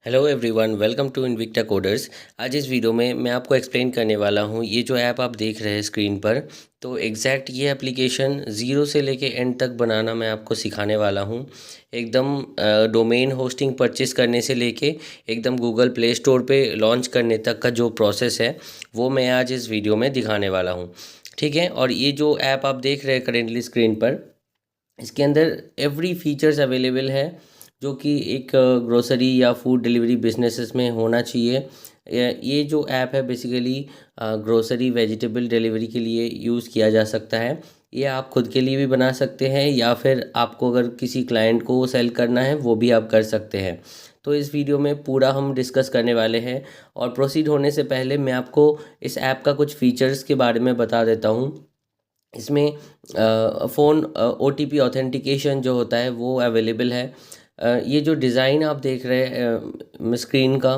Hello everyone, welcome to Invicta Coders. आज इस video में मैं आपको एक्सप्लेन करने वाला हूँ ये जो ऐप आप देख रहे हैं स्क्रीन पर। तो एग्जैक्ट ये एप्लीकेशन ज़ीरो से लेके एंड तक बनाना मैं आपको सिखाने वाला हूँ। एकदम डोमेन होस्टिंग परचेस करने से लेके एकदम गूगल प्ले स्टोर पे लॉन्च करने तक का जो प्रोसेस है वो मैं आज इस वीडियो में दिखाने वाला हूँ। ठीक है, और ये जो ऐप आप देख रहे हैं करेंटली स्क्रीन पर, इसके अंदर एवरी फीचर्स अवेलेबल है जो कि एक ग्रोसरी या फूड डिलीवरी बिजनेसेस में होना चाहिए। ये जो ऐप है बेसिकली ग्रोसरी वेजिटेबल डिलीवरी के लिए यूज़ किया जा सकता है। ये आप खुद के लिए भी बना सकते हैं या फिर आपको अगर किसी क्लाइंट को सेल करना है वो भी आप कर सकते हैं। तो इस वीडियो में पूरा हम डिस्कस करने वाले हैं। और प्रोसीड होने से पहले मैं आपको इस ऐप का कुछ फीचर्स के बारे में बता देता हूँ। इसमें फ़ोन OTP ऑथेंटिकेशन जो होता है वो अवेलेबल है। ये जो डिज़ाइन आप देख रहे हैं स्क्रीन का,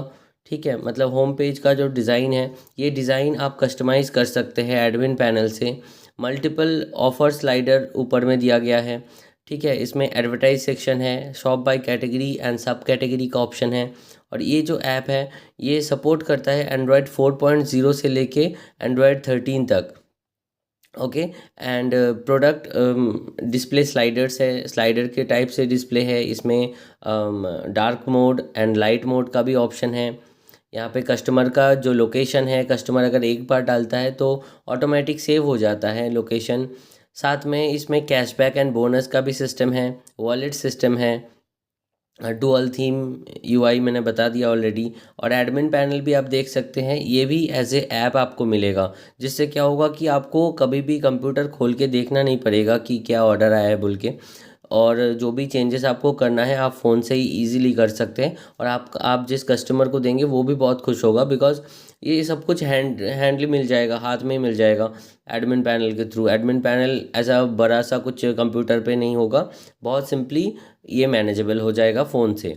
ठीक है, मतलब होम पेज का जो डिज़ाइन है, ये डिज़ाइन आप कस्टमाइज़ कर सकते हैं एडमिन पैनल से। मल्टीपल ऑफर स्लाइडर ऊपर में दिया गया है। ठीक है, इसमें एडवर्टाइज सेक्शन है, शॉप बाय कैटेगरी एंड सब कैटेगरी का ऑप्शन है। और ये जो ऐप है ये सपोर्ट करता है एंड्रॉयड 4.0 से लेके एंड्रॉयड 13 तक। Okay, and product display sliders है, स्लाइडर के टाइप से डिस्प्ले है इसमें। Dark mode and light mode का भी ऑप्शन है। यहाँ पे कस्टमर का जो लोकेशन है, कस्टमर अगर एक बार डालता है तो ऑटोमेटिक सेव हो जाता है लोकेशन। साथ में इसमें कैशबैक एंड बोनस का भी सिस्टम है, वॉलेट सिस्टम है, डुअल थीम यूआई मैंने बता दिया ऑलरेडी। और एडमिन पैनल भी आप देख सकते हैं, ये भी एज ए ऐप आपको मिलेगा, जिससे क्या होगा कि आपको कभी भी कंप्यूटर खोल के देखना नहीं पड़ेगा कि क्या ऑर्डर आया है बोल के। और जो भी चेंजेस आपको करना है आप फ़ोन से ही इजीली कर सकते हैं। और आप जिस कस्टमर को देंगे वो भी बहुत खुश होगा, बिकॉज ये सब कुछ हैंडली मिल जाएगा, हाथ में ही मिल जाएगा एडमिन पैनल के थ्रू। एडमिन पैनल ऐसा बड़ा सा कुछ कंप्यूटर पे नहीं होगा, बहुत सिंपली ये मैनेजेबल हो जाएगा फ़ोन से।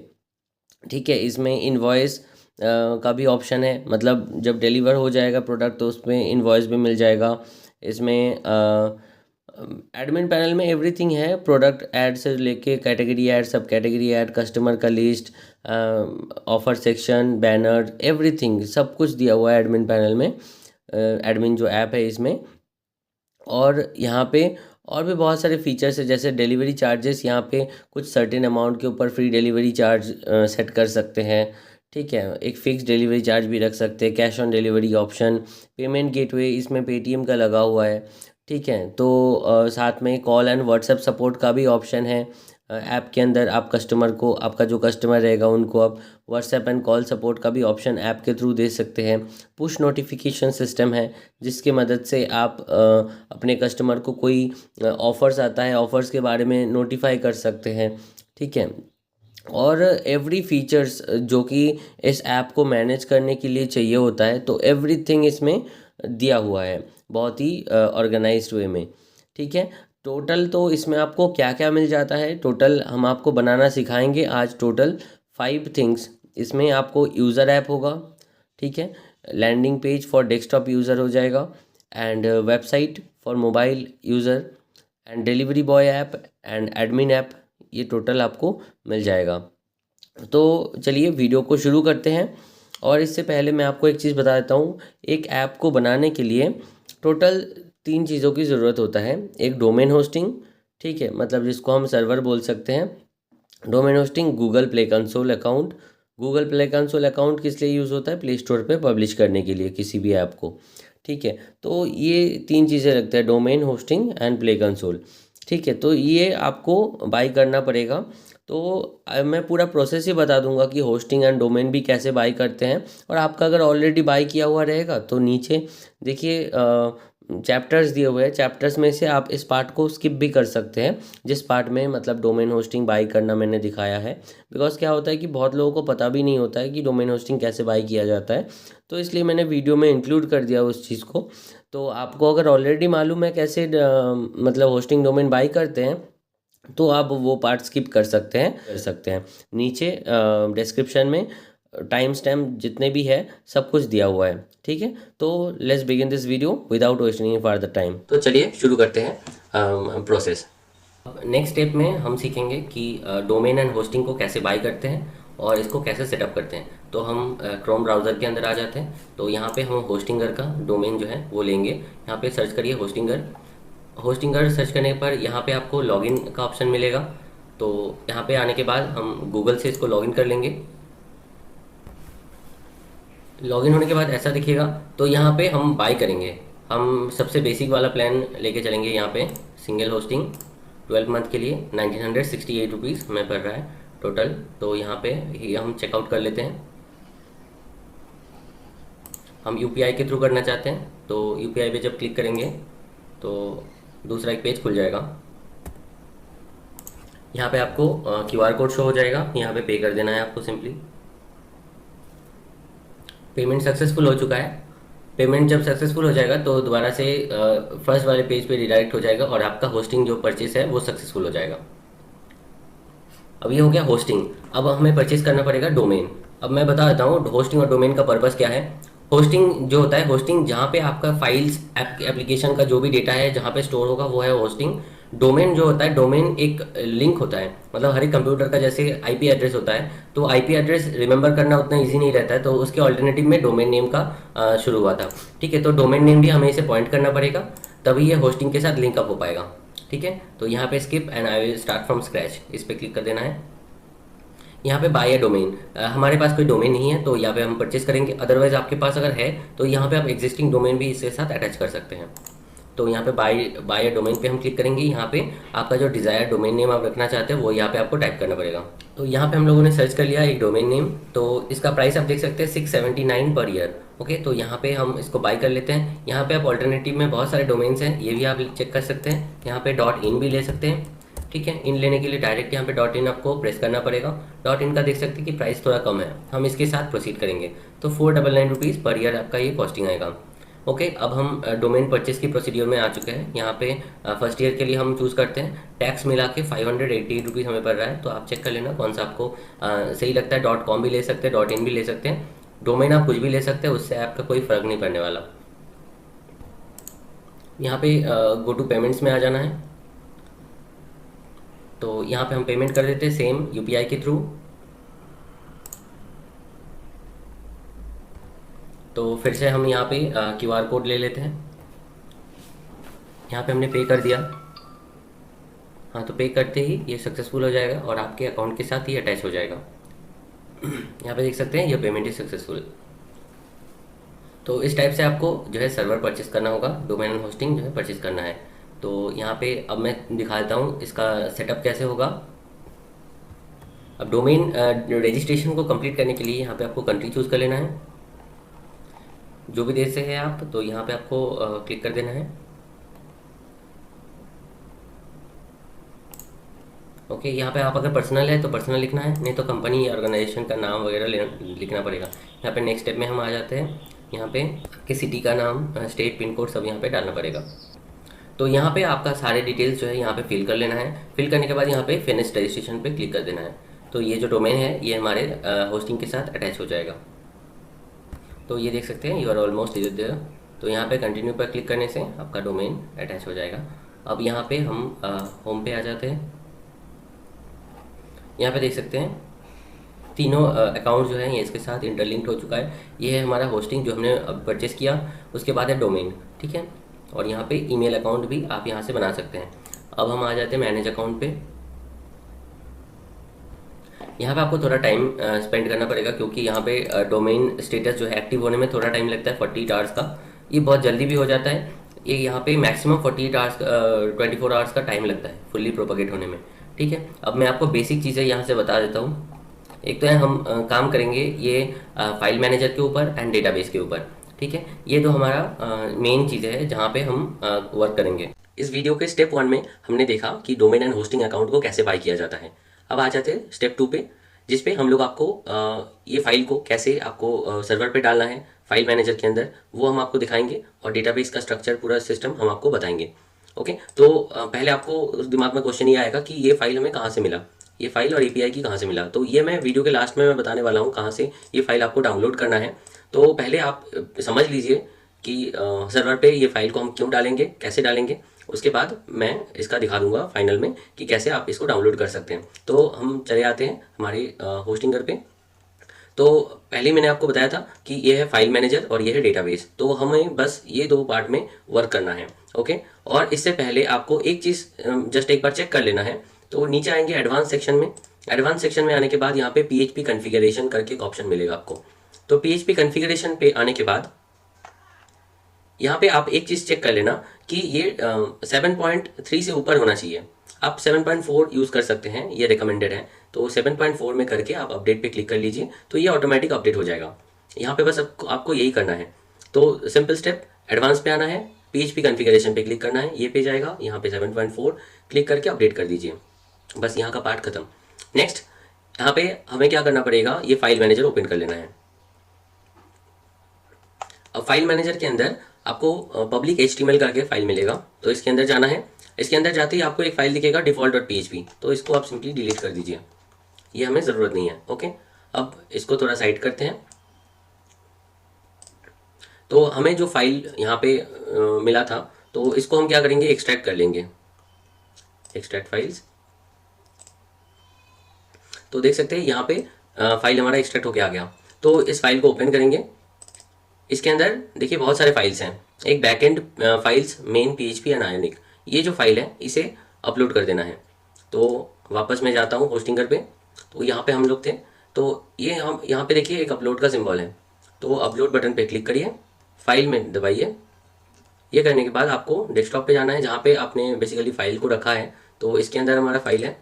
ठीक है, इसमें इनवॉइस का भी ऑप्शन है, मतलब जब डिलीवर हो जाएगा प्रोडक्ट तो उसमें इनवॉइस भी मिल जाएगा। इसमें एडमिन पैनल में एवरीथिंग है, प्रोडक्ट ऐड से लेके कैटेगरी ऐड, सब कैटेगरी ऐड, कस्टमर का list, offer section, banner, everything सब कुछ दिया हुआ है एडमिन पैनल में, एडमिन जो ऐप है इसमें। और यहाँ पे और भी बहुत सारे फीचर्स है, जैसे डिलीवरी चार्जेस, यहाँ पे कुछ सर्टेन अमाउंट के ऊपर फ्री डिलीवरी चार्ज सेट कर सकते हैं। ठीक है, एक फ़िक्स डिलीवरी चार्ज भी रख सकते हैं, cash on delivery option, payment gateway इसमें पेटीएम का लगा हुआ है। ठीक है, तो साथ में कॉल एंड व्हाट्सएप सपोर्ट का भी ऑप्शन है। ऐप के अंदर आप कस्टमर को, आपका जो कस्टमर रहेगा उनको आप व्हाट्सएप एंड कॉल सपोर्ट का भी ऑप्शन ऐप के थ्रू दे सकते हैं। पुश नोटिफिकेशन सिस्टम है, जिसकी मदद से आप अपने कस्टमर को कोई ऑफ़र्स आता है, ऑफ़र्स के बारे में नोटिफाई कर सकते हैं। ठीक है, और एवरी फीचर्स जो कि इस ऐप को मैनेज करने के लिए चाहिए होता है, तो एवरीथिंग इसमें दिया हुआ है बहुत ही ऑर्गेनाइज्ड वे में। ठीक है, टोटल तो इसमें आपको क्या क्या मिल जाता है, टोटल हम आपको बनाना सिखाएंगे आज। टोटल 5 थिंग्स इसमें आपको। यूज़र ऐप होगा, ठीक है, landing page for desktop user हो जाएगा, and website for mobile user, and delivery boy app and admin app, ये टोटल आपको मिल जाएगा। तो चलिए वीडियो को शुरू करते हैं। और इससे पहले मैं आपको एक चीज़ बता देता हूँ, एक ऐप को बनाने के लिए टोटल 3 चीज़ों की ज़रूरत होता है। एक डोमेन होस्टिंग, ठीक है, मतलब जिसको हम सर्वर बोल सकते हैं, domain hosting, Google play console account. Google play console account किस लिए यूज़ होता है? प्ले स्टोर पे पब्लिश करने के लिए किसी भी ऐप को। ठीक है, तो ये 3 चीज़ें रखते हैं, domain, hosting and play console. ठीक है, तो ये आपको बाई करना पड़ेगा। तो मैं पूरा प्रोसेस ही बता दूंगा कि होस्टिंग एंड डोमेन भी कैसे बाई करते हैं। और आपका अगर ऑलरेडी बाई किया हुआ रहेगा तो नीचे देखिए चैप्टर्स दिए हुए हैं, चैप्टर्स में से आप इस पार्ट को स्किप भी कर सकते हैं, जिस पार्ट में मतलब डोमेन होस्टिंग बाई करना मैंने दिखाया है। बिकॉज क्या होता है कि बहुत लोगों को पता भी नहीं होता है कि डोमेन होस्टिंग कैसे बाई किया जाता है, तो इसलिए मैंने वीडियो में इंक्लूड कर दिया उस चीज़ को। तो आपको अगर ऑलरेडी मालूम है कैसे मतलब होस्टिंग डोमेन बाई करते हैं, तो आप वो पार्ट स्किप कर सकते हैं। नीचे डिस्क्रिप्शन में टाइम स्टैम्प जितने भी है सब कुछ दिया हुआ है। ठीक है, तो let's begin this video without wasting for the time. तो चलिए शुरू करते हैं प्रोसेस। नेक्स्ट स्टेप में हम सीखेंगे कि डोमेन एंड होस्टिंग को कैसे बाय करते हैं, और इसको कैसे सेटअप करते हैं। तो हम क्रोम ब्राउज़र के अंदर आ जाते हैं। तो यहाँ पे हम होस्टिंगर का डोमेन जो है वो लेंगे। यहाँ पे सर्च करिए होस्टिंगर। होस्टिंगर सर्च करने पर यहाँ पे आपको लॉगिन का ऑप्शन मिलेगा। तो यहाँ पे आने के बाद हम गूगल से इसको लॉगिन कर लेंगे। लॉगिन होने के बाद ऐसा दिखेगा। तो यहाँ पे हम बाय करेंगे। हम सबसे बेसिक वाला प्लान लेके चलेंगे। यहाँ पे सिंगल होस्टिंग 12 मंथ के लिए 1968 रुपीज़ हमें पड़ रहा है टोटल। तो यहाँ पे ही हम चेकआउट कर लेते हैं। हम यूपीआई के थ्रू करना चाहते हैं। तो यूपीआई पे जब क्लिक करेंगे तो दूसरा एक पेज खुल जाएगा। यहाँ पे आपको क्यूआर कोड शो हो जाएगा। यहाँ पे पे कर देना है आपको सिंपली। पेमेंट सक्सेसफुल हो चुका है। पेमेंट जब सक्सेसफुल हो जाएगा तो दोबारा से फर्स्ट वाले पेज पे रिडायरेक्ट हो जाएगा और आपका होस्टिंग जो परचेस है वो सक्सेसफुल हो जाएगा। अब ये हो गया होस्टिंग। अब हमें परचेस करना पड़ेगा डोमेन। अब मैं बता देता हूँ होस्टिंग और डोमेन का पर्पस क्या है। होस्टिंग जो होता है, होस्टिंग जहाँ पे आपका फाइल्स एप्लीकेशन का जो भी डेटा है जहाँ पे स्टोर होगा वो है होस्टिंग। डोमेन जो होता है, डोमेन एक लिंक होता है। मतलब हर एक कंप्यूटर का जैसे आईपी एड्रेस होता है, तो आईपी एड्रेस रिमेंबर करना उतना इजी नहीं रहता है। तो उसके ऑल्टरनेटिव में डोमेन नेम का शुरू हुआ था। ठीक है, तो डोमेन नेम भी हमें इसे पॉइंट करना पड़ेगा, तभी ये होस्टिंग के साथ लिंकअप हो पाएगा। ठीक है, तो यहाँ पे skip and I will start from scratch इस पर क्लिक कर देना है। यहाँ पे बाय अ डोमेन, हमारे पास कोई डोमेन नहीं है तो यहाँ पे हम परचेस करेंगे। अदरवाइज आपके पास अगर है तो यहाँ पे आप एग्जिस्टिंग डोमेन भी इसके साथ अटैच कर सकते हैं। तो यहाँ पे बाय अ डोमेन पे हम क्लिक करेंगे। यहाँ पे आपका जो डिज़ायर डोमेन नेम आप रखना चाहते हैं वो यहाँ पे आपको टाइप करना पड़ेगा। तो यहाँ पे हम लोगों ने सर्च कर लिया एक डोमेन नेम। तो इसका प्राइस आप देख सकते हैं 679 पर ईयर। ओके, तो यहाँ पे हम इसको बाय कर लेते हैं। यहाँ पे आप ऑल्टरनेटिव में बहुत सारे डोमेन्स हैं, ये भी आप चेक कर सकते हैं। यहाँ पे .in भी ले सकते हैं। ठीक है, इन लेने के लिए डायरेक्ट यहाँ पे .in आपको प्रेस करना पड़ेगा। .in का देख सकते हैं कि प्राइस थोड़ा कम है, हम इसके साथ प्रोसीड करेंगे। तो 499 रुपीज़ पर ईयर आपका ये कॉस्टिंग आएगा। ओके, अब हम डोमेन परचेस की प्रोसीड्योर में आ चुके हैं। यहाँ पे फर्स्ट ईयर के लिए हम चूज़ करते हैं। टैक्स मिला के 588 रुपीज़ हमें पड़ रहा है। तो आप चेक कर लेना कौन सा आपको सही लगता है। .com भी ले सकते हैं, .in भी ले सकते हैं, डोमेन आप कुछ भी ले सकते हैं, उससे आपका कोई फ़र्क नहीं पड़ने वाला। यहाँ पे गो टू पेमेंट्स में आ जाना है। तो यहाँ पे हम पेमेंट कर देते हैं सेम यूपीआई के थ्रू। तो फिर से हम यहाँ पे क्यूआर कोड ले लेते हैं। यहाँ पे हमने पे कर दिया। हाँ, तो पे करते ही ये सक्सेसफुल हो जाएगा और आपके अकाउंट के साथ ही अटैच हो जाएगा। यहाँ पे देख सकते हैं ये पेमेंट इज सक्सेसफुल। तो इस टाइप से आपको जो है सर्वर परचेस करना होगा, डोमेन एंड होस्टिंग जो है परचेस करना है। तो यहाँ पे अब मैं दिखा देता हूँ इसका सेटअप कैसे होगा। अब डोमेन रजिस्ट्रेशन को कंप्लीट करने के लिए यहाँ पे आपको कंट्री चूज़ कर लेना है, जो भी देश से है आप। तो यहाँ पे आपको क्लिक कर देना है। ओके, यहाँ पे आप अगर पर्सनल है तो पर्सनल लिखना है, नहीं तो कंपनी या ऑर्गेनाइजेशन का नाम वगैरह लिखना पड़ेगा। यहाँ पे नेक्स्ट स्टेप में हम आ जाते हैं। यहाँ पे आपके सिटी का नाम, स्टेट, पिन कोड सब यहाँ पे डालना पड़ेगा। तो यहाँ पे आपका सारे डिटेल्स जो है यहाँ पे फिल कर लेना है। फिल करने के बाद यहाँ पे फिनिश रजिस्ट्रेशन पे क्लिक कर देना है। तो ये जो डोमेन है ये हमारे होस्टिंग के साथ अटैच हो जाएगा। तो ये देख सकते हैं you are almost is there. तो यहाँ पे कंटिन्यू पर क्लिक करने से आपका डोमेन अटैच हो जाएगा। अब यहाँ पे हम होम पे आ जाते हैं। यहाँ पे देख सकते हैं तीनों अकाउंट जो है ये इसके साथ इंटरलिंक्ड हो चुका है। ये है हमारा होस्टिंग जो हमने अब परचेस किया, उसके बाद है डोमेन। ठीक है, और यहाँ पे ईमेल अकाउंट भी आप यहाँ से बना सकते हैं। अब हम आ जाते हैं मैनेज अकाउंट पे। यहाँ पे आपको थोड़ा टाइम स्पेंड करना पड़ेगा, क्योंकि यहाँ पे डोमेन स्टेटस जो है एक्टिव होने में थोड़ा टाइम लगता है, 48 आवर्स का। ये बहुत जल्दी भी हो जाता है। ये यहाँ पे मैक्सिमम 48 आवर्स 24 आवर्स का टाइम लगता है फुल्ली प्रोपगेट होने में। ठीक है, अब मैं आपको बेसिक चीज़ें यहाँ से बता देता हूँ। एक तो है हम काम करेंगे ये फाइल मैनेजर के ऊपर एंड डेटाबेस के ऊपर। ठीक है, ये तो हमारा मेन चीज़ है जहाँ पे हम वर्क करेंगे। इस वीडियो के स्टेप 1 में हमने देखा कि डोमेन एंड होस्टिंग अकाउंट को कैसे बाय किया जाता है। अब आ जाते हैं स्टेप 2 पे, जिस पे हम लोग आपको ये फाइल को कैसे आपको सर्वर पे डालना है फाइल मैनेजर के अंदर, वो हम आपको दिखाएंगे, और डेटाबेस का स्ट्रक्चर पूरा सिस्टम हम आपको बताएंगे। ओके, तो पहले आपको उस दिमाग में क्वेश्चन ये आएगा कि ये फाइल हमें कहाँ से मिला, ये फाइल और एपीआई की कहाँ से मिला। तो ये मैं वीडियो के लास्ट में मैं बताने वाला हूँ कहाँ से ये फाइल आपको डाउनलोड करना है। तो पहले आप समझ लीजिए कि सर्वर पे ये फाइल को हम क्यों डालेंगे, कैसे डालेंगे। उसके बाद मैं इसका दिखा दूंगा फाइनल में कि कैसे आप इसको डाउनलोड कर सकते हैं। तो हम चले आते हैं हमारे होस्टिंगर पे। तो पहले मैंने आपको बताया था कि ये है फाइल मैनेजर और ये है डेटाबेस, तो हमें बस ये दो पार्ट में वर्क करना है। ओके, और इससे पहले आपको एक चीज़ जस्ट एक बार चेक कर लेना है। तो नीचे आएंगे एडवांस सेक्शन में। एडवांस सेक्शन में आने के बाद यहाँ पे PHP कॉन्फ़िगरेशन करके एक ऑप्शन मिलेगा आपको। तो PHP कॉन्फ़िगरेशन पे आने के बाद यहाँ पे आप एक चीज़ चेक कर लेना कि ये 7.3 से ऊपर होना चाहिए। आप 7.4 यूज़ कर सकते हैं, ये रिकमेंडेड है। तो 7.4 में करके आप अपडेट पे क्लिक कर लीजिए, तो ये ऑटोमेटिक अपडेट हो जाएगा। यहाँ पे बस आपको यही करना है। तो सिंपल स्टेप, एडवांस पे आना है, PHP कॉन्फ़िगरेशन पे क्लिक करना है, ये पेज आएगा, यहाँ पे 7.4 क्लिक करके अपडेट कर दीजिए। बस यहाँ का पार्ट खत्म। नेक्स्ट यहाँ पे हमें क्या करना पड़ेगा, ये फाइल मैनेजर ओपन कर लेना है। अब फाइल मैनेजर के अंदर आपको पब्लिक HTML करके फाइल मिलेगा, तो इसके अंदर जाना है। इसके अंदर जाते ही आपको एक फाइल दिखेगा default.php, तो इसको आप सिंपली डिलीट कर दीजिए, ये हमें ज़रूरत नहीं है। ओके, अब इसको थोड़ा साइड करते हैं। तो हमें जो फाइल यहाँ पे मिला था, तो इसको हम क्या करेंगे, एक्सट्रैक्ट कर लेंगे, एक्सट्रैक्ट फाइल्स। तो देख सकते हैं यहाँ पे फाइल हमारा एक्सट्रैक्ट होके आ गया। तो इस फाइल को ओपन करेंगे। इसके अंदर देखिए बहुत सारे फाइल्स हैं। एक backend files main PHP and ionic, ये जो फाइल है इसे अपलोड कर देना है। तो वापस मैं जाता हूँ होस्टिंगर पे। तो यहाँ पे हम लोग थे, तो ये हम यहाँ पे देखिए एक अपलोड का सिंबल है, तो अपलोड बटन पे क्लिक करिए, फाइल में दबाइए। ये करने के बाद आपको डेस्कटॉप पे जाना है जहाँ पे आपने बेसिकली फाइल को रखा है। तो इसके अंदर हमारा फाइल है,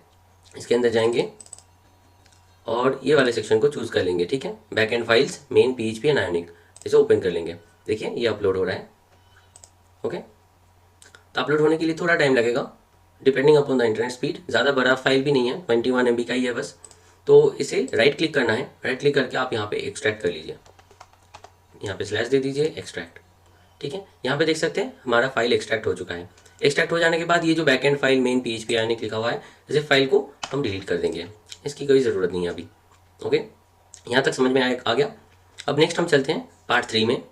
इसके अंदर जाएंगे और ये वाले सेक्शन को चूज़ कर लेंगे। ठीक है, back and files main PHP and ionic, इसे ओपन कर लेंगे। देखिए ये अपलोड हो रहा है। ओके, तो अपलोड होने के लिए थोड़ा टाइम लगेगा depending upon the internet speed. ज़्यादा बड़ा फाइल भी नहीं है, 21 MB का ही है बस। तो इसे राइट क्लिक करना है, राइट क्लिक करके आप यहाँ पे एक्सट्रैक्ट कर लीजिए, यहाँ पे स्लैश दे दीजिए, एक्सट्रैक्ट। ठीक है, यहाँ पे देख सकते हैं हमारा फाइल एक्सट्रैक्ट हो चुका है। एक्सट्रैक्ट हो जाने के बाद ये जो backend file main PHP ionic लिखा हुआ है, इस फाइल को हम डिलीट कर देंगे, इसकी कोई ज़रूरत नहीं है अभी। ओके, यहाँ तक समझ में आ गया। अब नेक्स्ट हम चलते हैं पार्ट 3 में।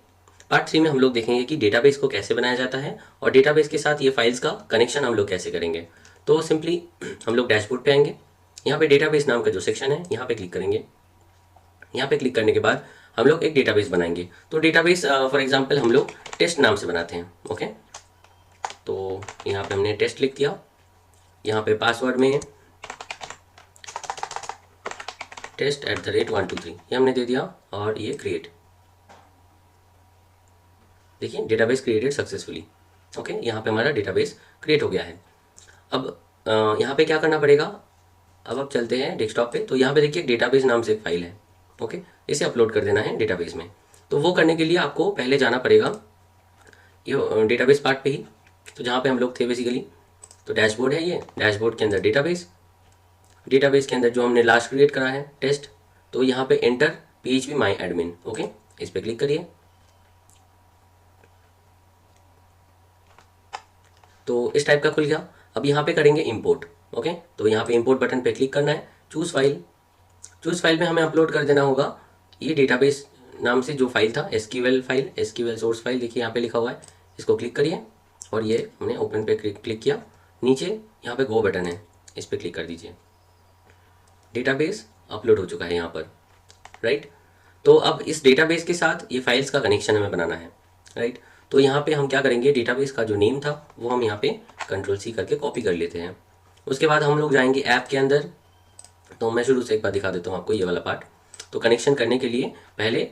पार्ट 3 में हम लोग देखेंगे कि डेटाबेस को कैसे बनाया जाता है और डेटाबेस के साथ ये फाइल्स का कनेक्शन हम लोग कैसे करेंगे। तो सिंपली हम लोग डैशबोर्ड पे आएंगे, यहाँ पे डेटाबेस नाम का जो सेक्शन है यहाँ पे क्लिक करेंगे। यहाँ पे क्लिक करने के बाद हम लोग एक डेटाबेस बनाएंगे। तो डेटाबेस फॉर एग्जांपल हम लोग टेस्ट नाम से बनाते हैं। ओके, तो यहाँ पे हमने टेस्ट लिख दिया, यहाँ पे पासवर्ड में test@123 ये हमने दे दिया और ये क्रिएट। देखिए डेटाबेस क्रिएटेड सक्सेसफुली। ओके, यहाँ पे हमारा डेटाबेस क्रिएट हो गया है। अब यहाँ पे क्या करना पड़ेगा, अब चलते हैं डेस्कटॉप पे। तो यहाँ पे देखिए डेटाबेस नाम से एक फाइल है। ओके, इसे अपलोड कर देना है डेटाबेस में। तो वो करने के लिए आपको पहले जाना पड़ेगा ये डेटाबेस पार्ट पे ही, तो जहाँ पे हम लोग थे बेसिकली। तो डैशबोर्ड है, ये डैशबोर्ड के अंदर डेटाबेस, डेटाबेस के अंदर जो हमने लास्ट क्रिएट करा है टेस्ट। तो यहाँ पे एंटर PHP माई एडमिन। ओके, इस पर क्लिक करिए। तो इस टाइप का खुल गया। अब यहाँ पे करेंगे इंपोर्ट। ओके, तो यहाँ पे इंपोर्ट बटन पे क्लिक करना है, चूज़ फाइल। चूज़ फाइल में हमें अपलोड कर देना होगा ये डेटाबेस नाम से जो फाइल था, SQL file, SQL source file. देखिए यहाँ पे लिखा हुआ है, इसको क्लिक करिए और ये हमने ओपन पे क्लिक किया। नीचे यहाँ पे गो बटन है, इस पर क्लिक कर दीजिए। डेटाबेस अपलोड हो चुका है यहाँ पर, राइट। तो अब इस डेटाबेस के साथ ये फाइल्स का कनेक्शन हमें बनाना है, राइट। तो यहाँ पे हम क्या करेंगे, डेटाबेस का जो नेम था वो हम यहाँ पे Ctrl+C करके कॉपी कर लेते हैं। उसके बाद हम लोग जाएंगे ऐप के अंदर। तो मैं शुरू से एक बार दिखा देता हूँ आपको ये वाला पार्ट। तो कनेक्शन करने के लिए पहले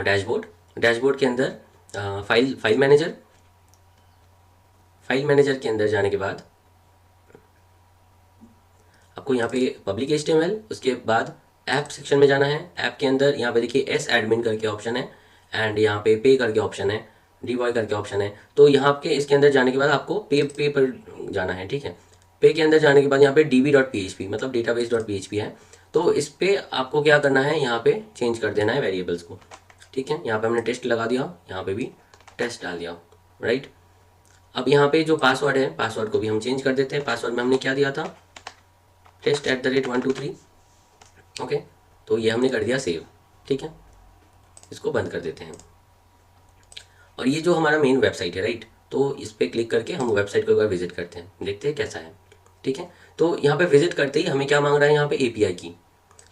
डैशबोर्ड के अंदर फाइल मैनेजर के अंदर जाने के बाद आपको यहाँ पे पब्लिक HTML, उसके बाद ऐप सेक्शन में जाना है। ऐप के अंदर यहाँ पे देखिए S एडमिन करके ऑप्शन है एंड यहाँ पे करके ऑप्शन है, डिवॉय करके ऑप्शन है। तो यहाँ पे इसके अंदर जाने के बाद आपको पे पर जाना है, ठीक है। पे के अंदर जाने के बाद यहाँ पे db.php मतलब database.php है। तो इस पे आपको क्या करना है, यहाँ पे चेंज कर देना है वेरिएबल्स को, ठीक है। यहाँ पे हमने टेस्ट लगा दिया, यहाँ पे भी टेस्ट डाल दिया, राइट। अब यहाँ पे जो पासवर्ड है, पासवर्ड को भी हम चेंज कर देते हैं। पासवर्ड में हमने क्या दिया था, test@123। ओके, तो ये हमने कर दिया सेव, ठीक है। इसको बंद कर देते हैं। और ये जो हमारा मेन वेबसाइट है, राइट, तो इस पर क्लिक करके हम वेबसाइट को एक बार विजिट करते हैं, देखते हैं कैसा है, ठीक है। तो यहाँ पे विजिट करते ही हमें क्या मांग रहा है, यहाँ पे API की।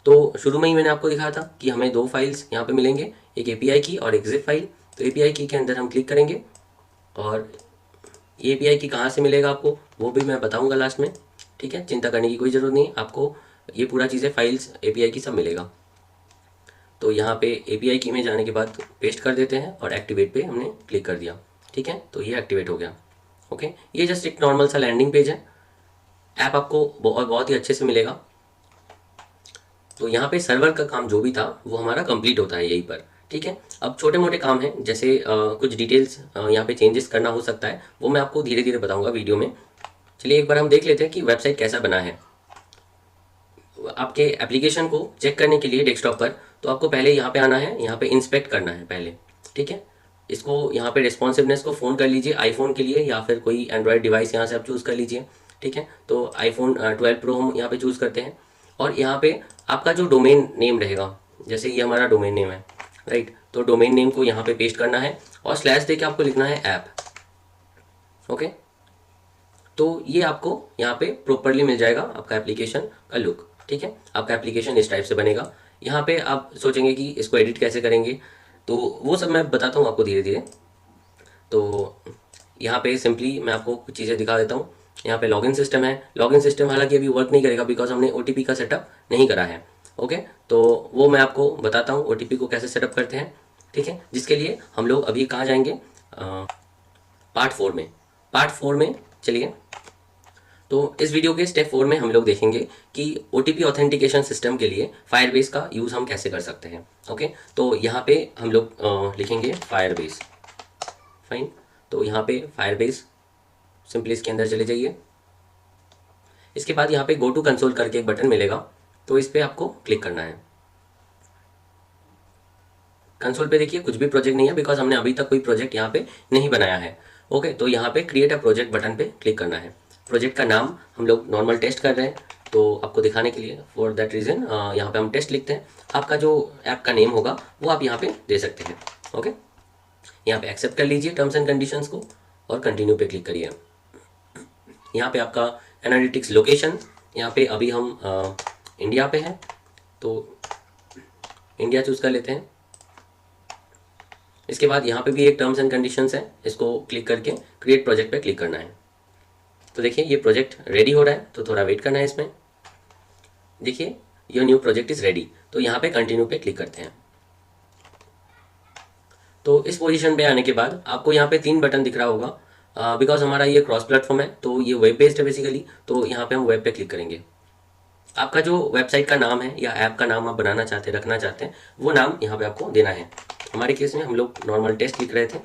तो शुरू में ही मैंने आपको दिखाया था कि हमें दो फाइल्स यहाँ पे मिलेंगे, एक एपीआई की और एक जिप फाइल। तो एपीआई की के अंदर हम क्लिक करेंगे और ये एपीआई की कहाँ से मिलेगा आपको वो भी मैं बताऊँगा लास्ट में, ठीक है। चिंता करने की कोई ज़रूरत नहीं, आपको ये पूरा चीज़ें फाइल्स एपीआई की सब मिलेगा। तो यहाँ पे एपीआई की में जाने के बाद पेस्ट कर देते हैं और एक्टिवेट पे हमने क्लिक कर दिया, ठीक है। तो ये एक्टिवेट हो गया। ओके, ये जस्ट एक नॉर्मल सा लैंडिंग पेज है। ऐप आपको बहुत ही अच्छे से मिलेगा। तो यहाँ पे सर्वर का काम जो भी था वो हमारा कंप्लीट होता है यहीं पर, ठीक है। अब छोटे मोटे काम हैं, जैसे कुछ डिटेल्स यहाँ पे चेंजेस करना हो सकता है, वो मैं आपको धीरे धीरे बताऊँगा वीडियो में। चलिए एक बार हम देख लेते हैं कि वेबसाइट कैसा बना है। आपके एप्लीकेशन को चेक करने के लिए डेस्कटॉप पर तो आपको पहले यहाँ पे आना है, यहाँ पे इंस्पेक्ट करना है पहले, ठीक है। इसको यहाँ पे रिस्पॉन्सिवनेस को फ़ोन कर लीजिए आईफोन के लिए, या फिर कोई एंड्रॉयड डिवाइस यहाँ से आप चूज़ कर लीजिए, ठीक है। तो आईफोन 12 प्रो हम यहाँ पे चूज़ करते हैं और यहाँ पे आपका जो डोमेन नेम रहेगा, जैसे ये हमारा डोमेन नेम है, राइट। तो डोमेन नेम को यहाँ पे पेस्ट करना है और स्लैश दे के आपको लिखना है ऐप। ओके, तो ये आपको यहाँ पे प्रॉपरली मिल जाएगा आपका एप्लीकेशन का लुक, ठीक है। आपका एप्लीकेशन इस टाइप से बनेगा। यहाँ पे आप सोचेंगे कि इसको एडिट कैसे करेंगे, तो वो सब मैं बताता हूँ आपको धीरे धीरे। तो यहाँ पे सिंपली मैं आपको कुछ चीज़ें दिखा देता हूँ। यहाँ पे लॉगिन सिस्टम है। लॉगिन सिस्टम हालांकि अभी वर्क नहीं करेगा बिकॉज हमने ओटीपी का सेटअप नहीं करा है। ओके, तो वो मैं आपको बताता हूँ ओटीपी को कैसे सेटअप करते हैं, ठीक है। जिसके लिए हम लोग अभी कहाँ जाएंगे, पार्ट 4 में। पार्ट 4 में चलिए, तो इस वीडियो के स्टेप 4 में हम लोग देखेंगे कि OTP ऑथेंटिकेशन सिस्टम के लिए फायरबेस का यूज़ हम कैसे कर सकते हैं। ओके, तो यहाँ पे हम लोग लिखेंगे फायरबेस, फाइन। तो यहाँ पे फायरबेस सिंपली इसके अंदर चले जाइए। इसके बाद यहाँ पे गो टू कंसोल करके एक बटन मिलेगा, तो इस पर आपको क्लिक करना है। कंसोल पे देखिए कुछ भी प्रोजेक्ट नहीं है बिकॉज हमने अभी तक कोई प्रोजेक्ट यहाँ पे नहीं बनाया है। ओके, तो यहाँ पे क्रिएट अ प्रोजेक्ट बटन पे क्लिक करना है। प्रोजेक्ट का नाम हम लोग नॉर्मल टेस्ट कर रहे हैं, तो आपको दिखाने के लिए फॉर दैट रीज़न यहाँ पे हम टेस्ट लिखते हैं। आपका जो ऐप का नेम होगा वो आप यहाँ पे दे सकते हैं। ओके, यहाँ पे एक्सेप्ट कर लीजिए टर्म्स एंड कंडीशंस को और कंटिन्यू पे क्लिक करिए। यहाँ पे आपका एनालिटिक्स लोकेशन, यहाँ पे अभी हम इंडिया पे हैं तो इंडिया चूज़ कर लेते हैं। इसके बाद यहाँ पे भी एक टर्म्स एंड कंडीशंस है, इसको क्लिक करके क्रिएट प्रोजेक्ट पे क्लिक करना है। तो देखिए ये प्रोजेक्ट रेडी हो रहा है, तो थोड़ा वेट करना है इसमें। देखिए your new project is ready, तो यहाँ पे कंटिन्यू पे क्लिक करते हैं। तो इस पोजीशन पे आने के बाद आपको यहाँ पे 3 बटन दिख रहा होगा। बिकॉज हमारा ये क्रॉस प्लेटफॉर्म है तो ये वेब बेस्ड है बेसिकली, तो यहाँ पे हम वेब पे क्लिक करेंगे। आपका जो वेबसाइट का नाम है या ऐप का नाम आप बनाना चाहते हैं, रखना चाहते हैं, वो नाम यहाँ पे आपको देना है। हमारे केस में हम लोग नॉर्मल टेस्ट लिख रहे थे,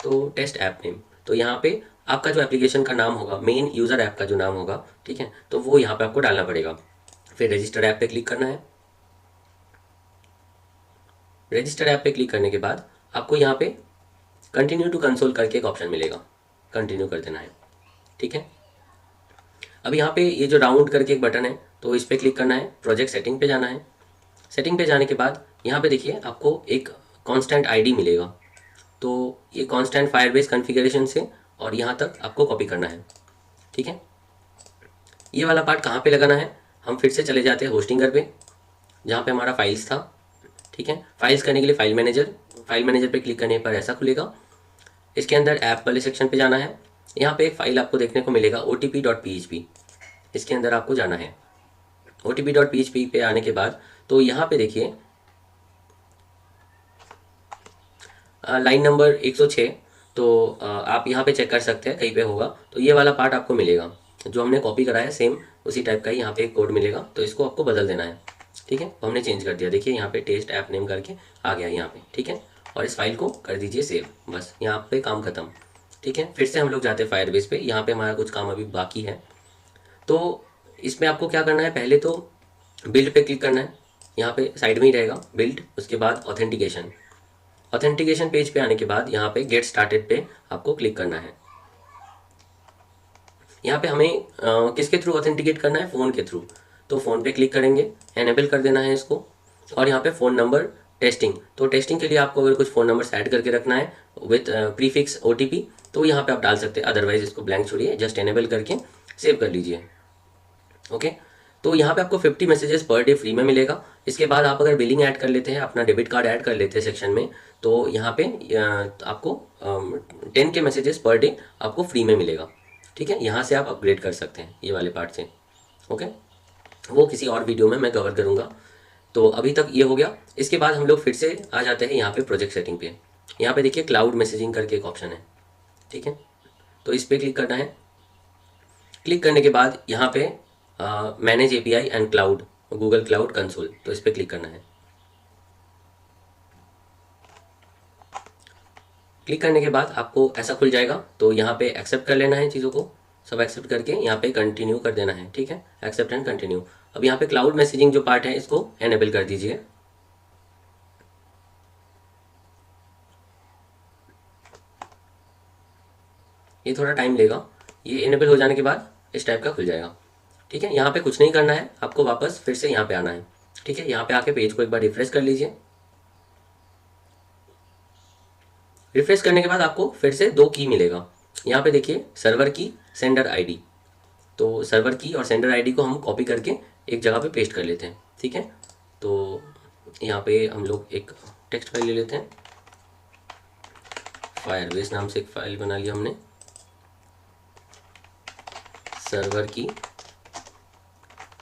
तो टेस्ट ऐप नेम। तो यहाँ पे आपका जो एप्लीकेशन का नाम होगा, मेन यूज़र ऐप का जो नाम होगा, ठीक है, तो वो यहाँ पे आपको डालना पड़ेगा। फिर रजिस्टर ऐप पे क्लिक करना है। रजिस्टर ऐप पे क्लिक करने के बाद आपको यहाँ पे कंटिन्यू टू कंसोल करके एक ऑप्शन मिलेगा, कंटिन्यू कर देना है, ठीक है। अब यहाँ पे ये जो राउंड करके एक बटन है, तो इस पर क्लिक करना है। प्रोजेक्ट सेटिंग पे जाना है। सेटिंग पे जाने के बाद यहाँ पे देखिए आपको एक कांस्टेंट आईडी मिलेगा, तो ये कांस्टेंट फायरबेस कॉन्फ़िगरेशन से और यहाँ तक आपको कॉपी करना है, ठीक है। ये वाला पार्ट कहाँ पे लगाना है, हम फिर से चले जाते हैं होस्टिंगर पे, जहाँ पे हमारा फाइल्स था, ठीक है। फाइल्स करने के लिए फाइल मैनेजर पे क्लिक करने पर ऐसा खुलेगा। इसके अंदर ऐप वाले सेक्शन पे जाना है। यहाँ पे एक फाइल आपको देखने को मिलेगा otp.php, इसके अंदर आपको जाना है। otp.php पे आने के बाद तो यहाँ पे देखिए लाइन नंबर 106, तो आप यहाँ पे चेक कर सकते हैं कहीं पे होगा, तो ये वाला पार्ट आपको मिलेगा जो हमने कॉपी करा है, सेम उसी टाइप का ही यहाँ पे एक कोड मिलेगा, तो इसको आपको बदल देना है, ठीक है। तो हमने चेंज कर दिया, देखिए यहाँ पे टेस्ट ऐप नेम करके आ गया यहाँ पे, ठीक है। और इस फाइल को कर दीजिए सेव, बस यहाँ पे काम खत्म, ठीक है। फिर से हम लोग जाते हैं फायरबेस पे, यहाँ पे हमारा कुछ काम अभी बाकी है। तो इसमें आपको क्या करना है, पहले तो बिल्ड पे क्लिक करना है, यहाँ पे साइड में ही रहेगा बिल्ड। उसके बाद ऑथेंटिकेशन पेज पे आने के बाद यहाँ पे गेट स्टार्टेड पे आपको क्लिक करना है। यहाँ पे हमें किसके थ्रू ऑथेंटिकेट करना है, फ़ोन के थ्रू, तो फ़ोन पे क्लिक करेंगे, एनेबल कर देना है इसको। और यहाँ पे फ़ोन नंबर टेस्टिंग, तो टेस्टिंग के लिए आपको अगर कुछ फ़ोन नंबर ऐड करके रखना है विथ प्रीफिक्स OTP, तो यहाँ पे आप डाल सकते हैं, अदरवाइज इसको ब्लैंक छोड़िए, जस्ट एनेबल करके सेव कर लीजिए। ओके, तो यहाँ पे आपको 50 मैसेजेस पर डे फ्री में मिलेगा। इसके बाद आप अगर बिलिंग ऐड कर लेते हैं, अपना डेबिट कार्ड ऐड कर लेते हैं सेक्शन में, तो यहाँ पे आपको 10 के मैसेजेस पर डे आपको फ्री में मिलेगा। ठीक है, यहाँ से आप अपग्रेड कर सकते हैं ये वाले पार्ट से। ओके, वो किसी और वीडियो में मैं कवर करूँगा। तो अभी तक ये हो गया। इसके बाद हम लोग फिर से आ जाते हैं यहाँ पे प्रोजेक्ट सेटिंग पे। यहाँ पे देखिए क्लाउड मैसेजिंग करके एक ऑप्शन है। ठीक है, तो इस पर क्लिक करना है। क्लिक करने के बाद यहाँ पे manage API and cloud, Google cloud console, तो इस पर क्लिक करना है। क्लिक करने के बाद आपको ऐसा खुल जाएगा। तो यहाँ पे एक्सेप्ट कर लेना है, चीज़ों को सब एक्सेप्ट करके यहाँ पे कंटिन्यू कर देना है। ठीक है, एक्सेप्ट एंड कंटिन्यू। अब यहाँ पे क्लाउड मैसेजिंग जो पार्ट है इसको एनेबल कर दीजिए। ये थोड़ा टाइम लेगा। ये इनेबल हो जाने के बाद इस टाइप का खुल जाएगा। ठीक है, यहाँ पे कुछ नहीं करना है, आपको वापस फिर से यहाँ पे आना है। ठीक है, यहाँ पे आके पेज को एक बार रिफ्रेश कर लीजिए। रिफ्रेश करने के बाद आपको फिर से 2 की मिलेगा। यहाँ पे देखिए सर्वर की, सेंडर आईडी। तो सर्वर की और सेंडर आईडी को हम कॉपी करके एक जगह पे पेस्ट कर लेते हैं। ठीक है, तो यहाँ पे हम लोग एक टेक्स्ट फाइल ले लेते हैं। फायरबेस नाम से एक फाइल बना लिया हमने।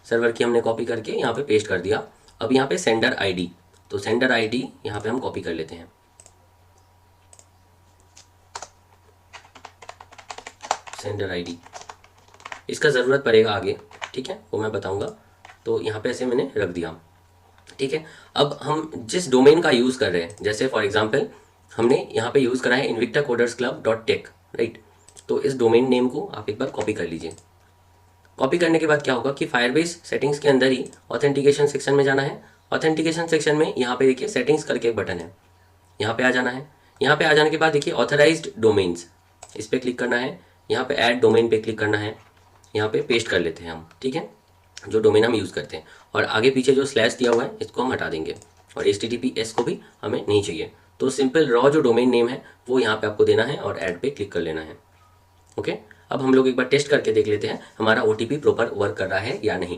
सर्वर की हमने कॉपी करके यहाँ पे पेस्ट कर दिया। अब यहाँ पे सेंडर आईडी, तो सेंडर आईडी यहाँ पे हम कॉपी कर लेते हैं। सेंडर आईडी इसका ज़रूरत पड़ेगा आगे। ठीक है, वो मैं बताऊंगा। तो यहाँ पे ऐसे मैंने रख दिया। ठीक है, अब हम जिस डोमेन का यूज़ कर रहे हैं, जैसे फॉर एग्जांपल हमने यहाँ पे यूज़ करा है invictacodersclub.tech, राइट। तो इस डोमेन नेम को आप एक बार कॉपी कर लीजिए। कॉपी करने के बाद क्या होगा कि फायरबेस सेटिंग्स के अंदर ही ऑथेंटिकेशन सेक्शन में जाना है। ऑथेंटिकेशन सेक्शन में यहाँ पे देखिए सेटिंग्स करके एक बटन है, यहाँ पे आ जाना है। यहाँ पे आ जाने के बाद देखिए ऑथराइज्ड डोमेन्स, इस पर क्लिक करना है। यहाँ पे ऐड डोमेन पे क्लिक करना है। यहाँ पे पेस्ट कर लेते हैं हम। ठीक है, जो डोमेन हम यूज़ करते हैं, और आगे पीछे जो स्लैश दिया हुआ है इसको हम हटा देंगे, और HTTPS को भी हमें नहीं चाहिए। तो सिंपल रॉ जो डोमेन नेम है वो यहाँ पे आपको देना है और ऐड पे क्लिक कर लेना है। ओके, अब हम लोग एक बार टेस्ट करके देख लेते हैं हमारा OTP प्रॉपर वर्क कर रहा है या नहीं।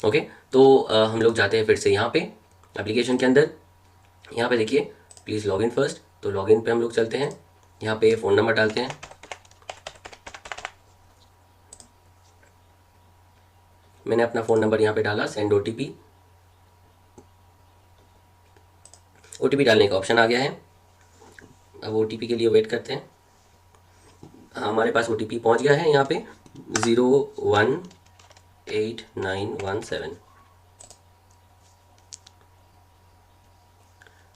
ओके, तो हम लोग जाते हैं फिर से यहाँ पे एप्लीकेशन के अंदर। यहाँ पे देखिए प्लीज़ लॉगिन फर्स्ट, तो लॉगिन पे हम लोग चलते हैं। यहाँ पे फ़ोन नंबर डालते हैं। मैंने अपना फ़ोन नंबर यहाँ पे डाला, सेंड OTP। OTP डालने का ऑप्शन आ गया है। अब OTP के लिए वेट करते हैं। हाँ, हमारे पास OTP पहुँच गया है यहाँ पे 018917।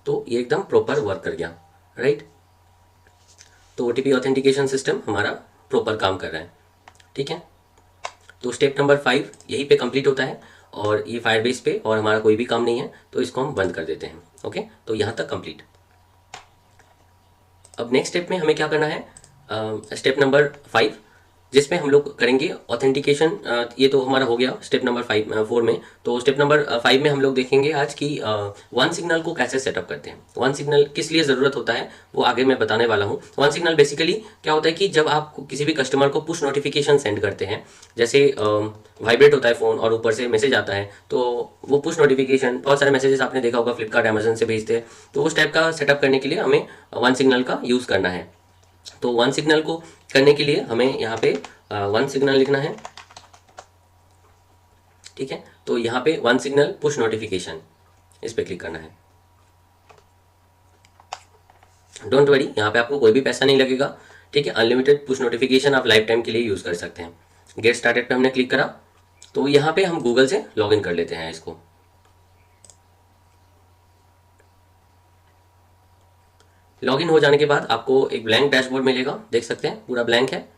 तो ये एकदम प्रॉपर वर्क कर गया, राइट। तो OTP ऑथेंटिकेशन सिस्टम हमारा प्रॉपर काम कर रहा है। ठीक है, तो स्टेप नंबर 5 यहीं पे कंप्लीट होता है, और ये फायरबेस पे और हमारा कोई भी काम नहीं है, तो इसको हम बंद कर देते हैं। ओके, तो यहाँ तक कंप्लीट। अब नेक्स्ट स्टेप में हमें क्या करना है, स्टेप नंबर 5, जिसमें हम लोग करेंगे ऑथेंटिकेशन। ये तो हमारा हो गया स्टेप नंबर 4 में। तो स्टेप नंबर 5 में हम लोग देखेंगे आज कि वन सिग्नल को कैसे सेटअप करते हैं। वन सिग्नल किस लिए ज़रूरत होता है वो आगे मैं बताने वाला हूँ। वन सिग्नल बेसिकली क्या होता है कि जब आप किसी भी कस्टमर को पुश नोटिफिकेशन सेंड करते हैं, जैसे वाइब्रेट होता है फ़ोन और ऊपर से मैसेज आता है, तो वो पुश नोटिफिकेशन, बहुत सारे मैसेजेस आपने देखा होगा फ्लिपकार्ट अमेजन से भेजते हैं, तो उस टाइप का सेटअप करने के लिए हमें वन सिग्नल का यूज़ करना है। तो वन सिग्नल को करने के लिए हमें यहाँ पे वन सिग्नल लिखना है। ठीक है, तो यहाँ पे वन सिग्नल पुश नोटिफिकेशन, इस पे क्लिक करना है। डोंट वरी, यहाँ पे आपको कोई भी पैसा नहीं लगेगा। ठीक है, अनलिमिटेड पुश नोटिफिकेशन आप लाइफ टाइम के लिए यूज़ कर सकते हैं। गेट स्टार्टेड पे हमने क्लिक करा, तो यहाँ पे हम गूगल से लॉगिन कर लेते हैं इसको। लॉगिन हो जाने के बाद आपको एक ब्लैंक डैशबोर्ड मिलेगा, देख सकते हैं पूरा ब्लैंक है।